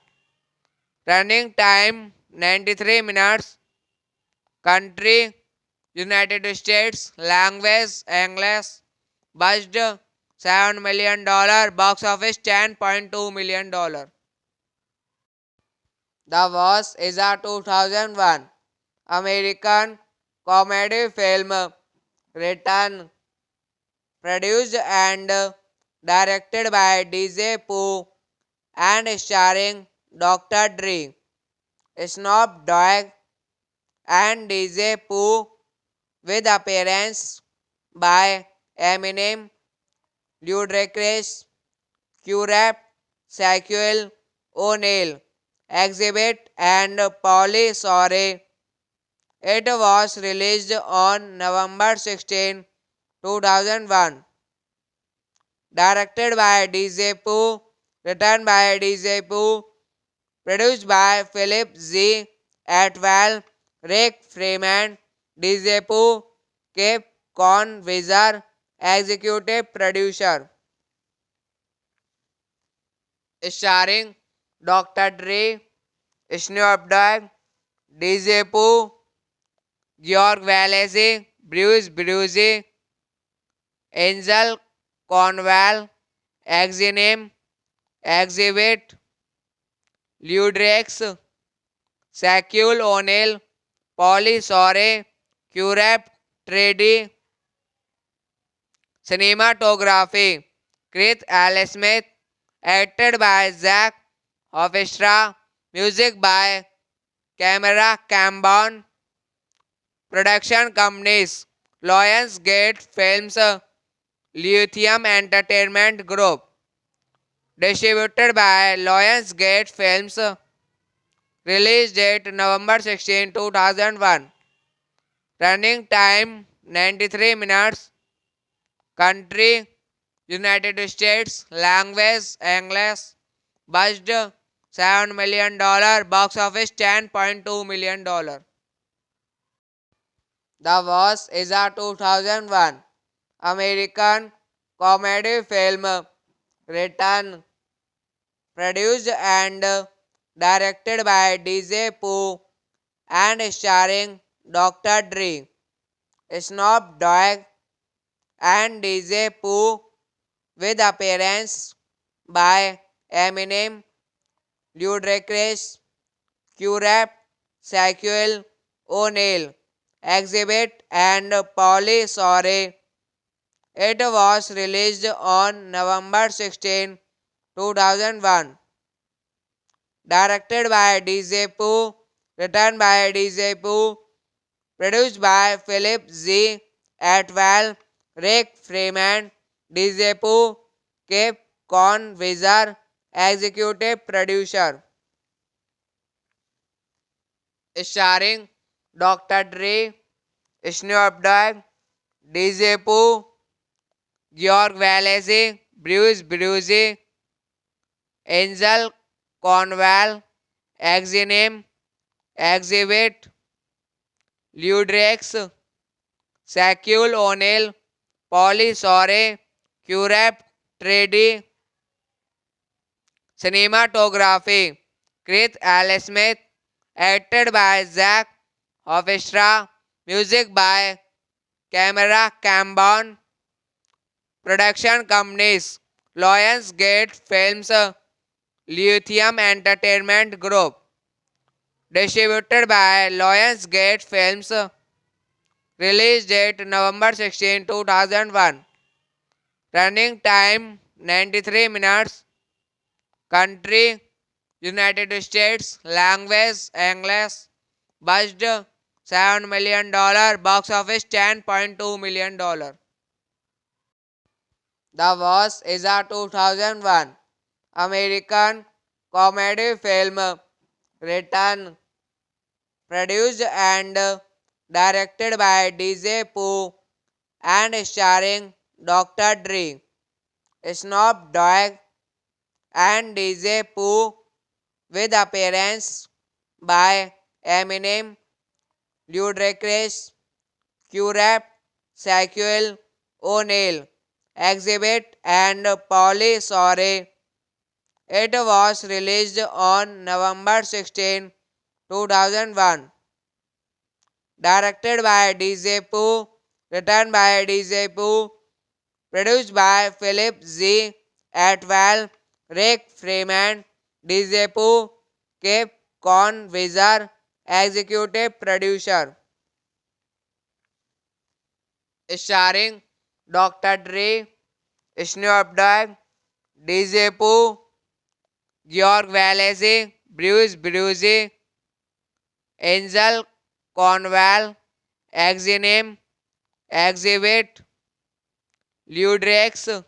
Running time 93 minutes. Country United States. Language English. Budget $7 million. Box office $10.2 million. The Boss is a 2001 American comedy film written, produced and directed by DJ Pooh and starring Dr. Dre, Snoop Dogg, and DJ Pooh, with appearance by Eminem, Ludacris, Q-Rap, Shaquille O'Neal, Exhibit, and Pauly Shore. It was released on November 16, 2001. Directed by DJ Pooh, written by DJ Pooh, produced by Philip Z. Atwell, Rick Freeman, DJ Pooh, Cape Convizer, executive producer. Starring Dr. Dre, Snoop Dogg, DJ Pooh, George Wallace, Bruce Brucey, Angel Cornwall, Exinem, Exhibit, Ludrex, Shaquille O'Neal, Pauly Shore, Q-Rap, Trady. Cinematography Chris L. Smith, acted by Zach Orchestra, music by Camera Cambon. Production companies Lionsgate Films, Lithium Entertainment Group. Distributed by Lionsgate Films. Release date November 16, 2001. Running time 93 minutes. Country United States. Language English. Budget $7 million. Box office $10.2 million. The Boss is a 2001 American comedy film written, produced and directed by DJ Pooh and starring Dr. Dre, Snoop Dogg, and DJ Pooh, with appearance by Eminem, Ludacris, Q-Rap, Shaquille O'Neal, Exhibit, and Pauly Shore. It was released on November 16, 2001. Directed by DJ Pooh, written by DJ Pooh, produced by Philip Z. Atwell, Rick Freeman, DJ Pooh, Cape Convizer, executive producer. Starring Dr. Dre, Snoop Dogg, DJ Pooh, George Wallace, Bruce Brucey, Angel Cornwall, Exinem, Exhibit, Ludrex, Shaquille O'Neal, Pauly Shore, Q-Rap, Trady. Cinematography Chris L. Smith, acted by Zach Orchestra, music by Camera Cambon. Production companies Lionsgate Films, Lithium Entertainment Group. Distributed by Lionsgate Films. Release date November 16, 2001. Running time 93 minutes. Country United States. Language English. Budget $7 million. Box office $10.2 million. The Boss is a 2001 American comedy film written, produced and directed by DJ Pooh and starring Dr. Dre, Snoop Dogg and DJ Pooh with appearance by Eminem, Ludacris, Q-Rap, Shaquille O'Neal, Exhibit and Pauly Shore. It was released on November 16, 2001. Directed by DJ Pooh, written by DJ Pooh, produced by Philip Z. Atwell, Rick Freeman, DJ Pooh, Cape Convizer, executive producer. Starring Dr. Dre, Snoop Dogg, DJ Pooh, George Wallace, Bruce Brucey, Angel Conwell, Exinem, Exhibit, Ludrex,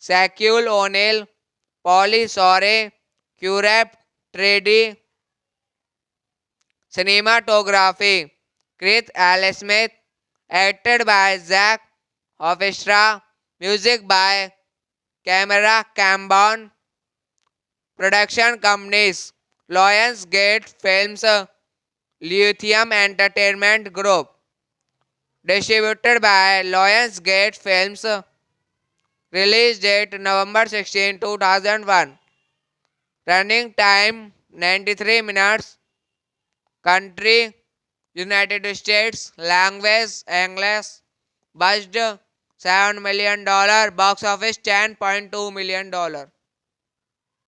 Shaquille O'Neal, Pauly Shore, Q-Rap, Trady, Cinematography, Chris L. Smith, acted by Zach Hofstra, music by Camera Cambon, production companies, Lionsgate Films, Lithium Entertainment Group, distributed by Lionsgate Films, release date November 16, 2001, running time 93 minutes, country United States, language English, budget $7 million, box office $10.2 million.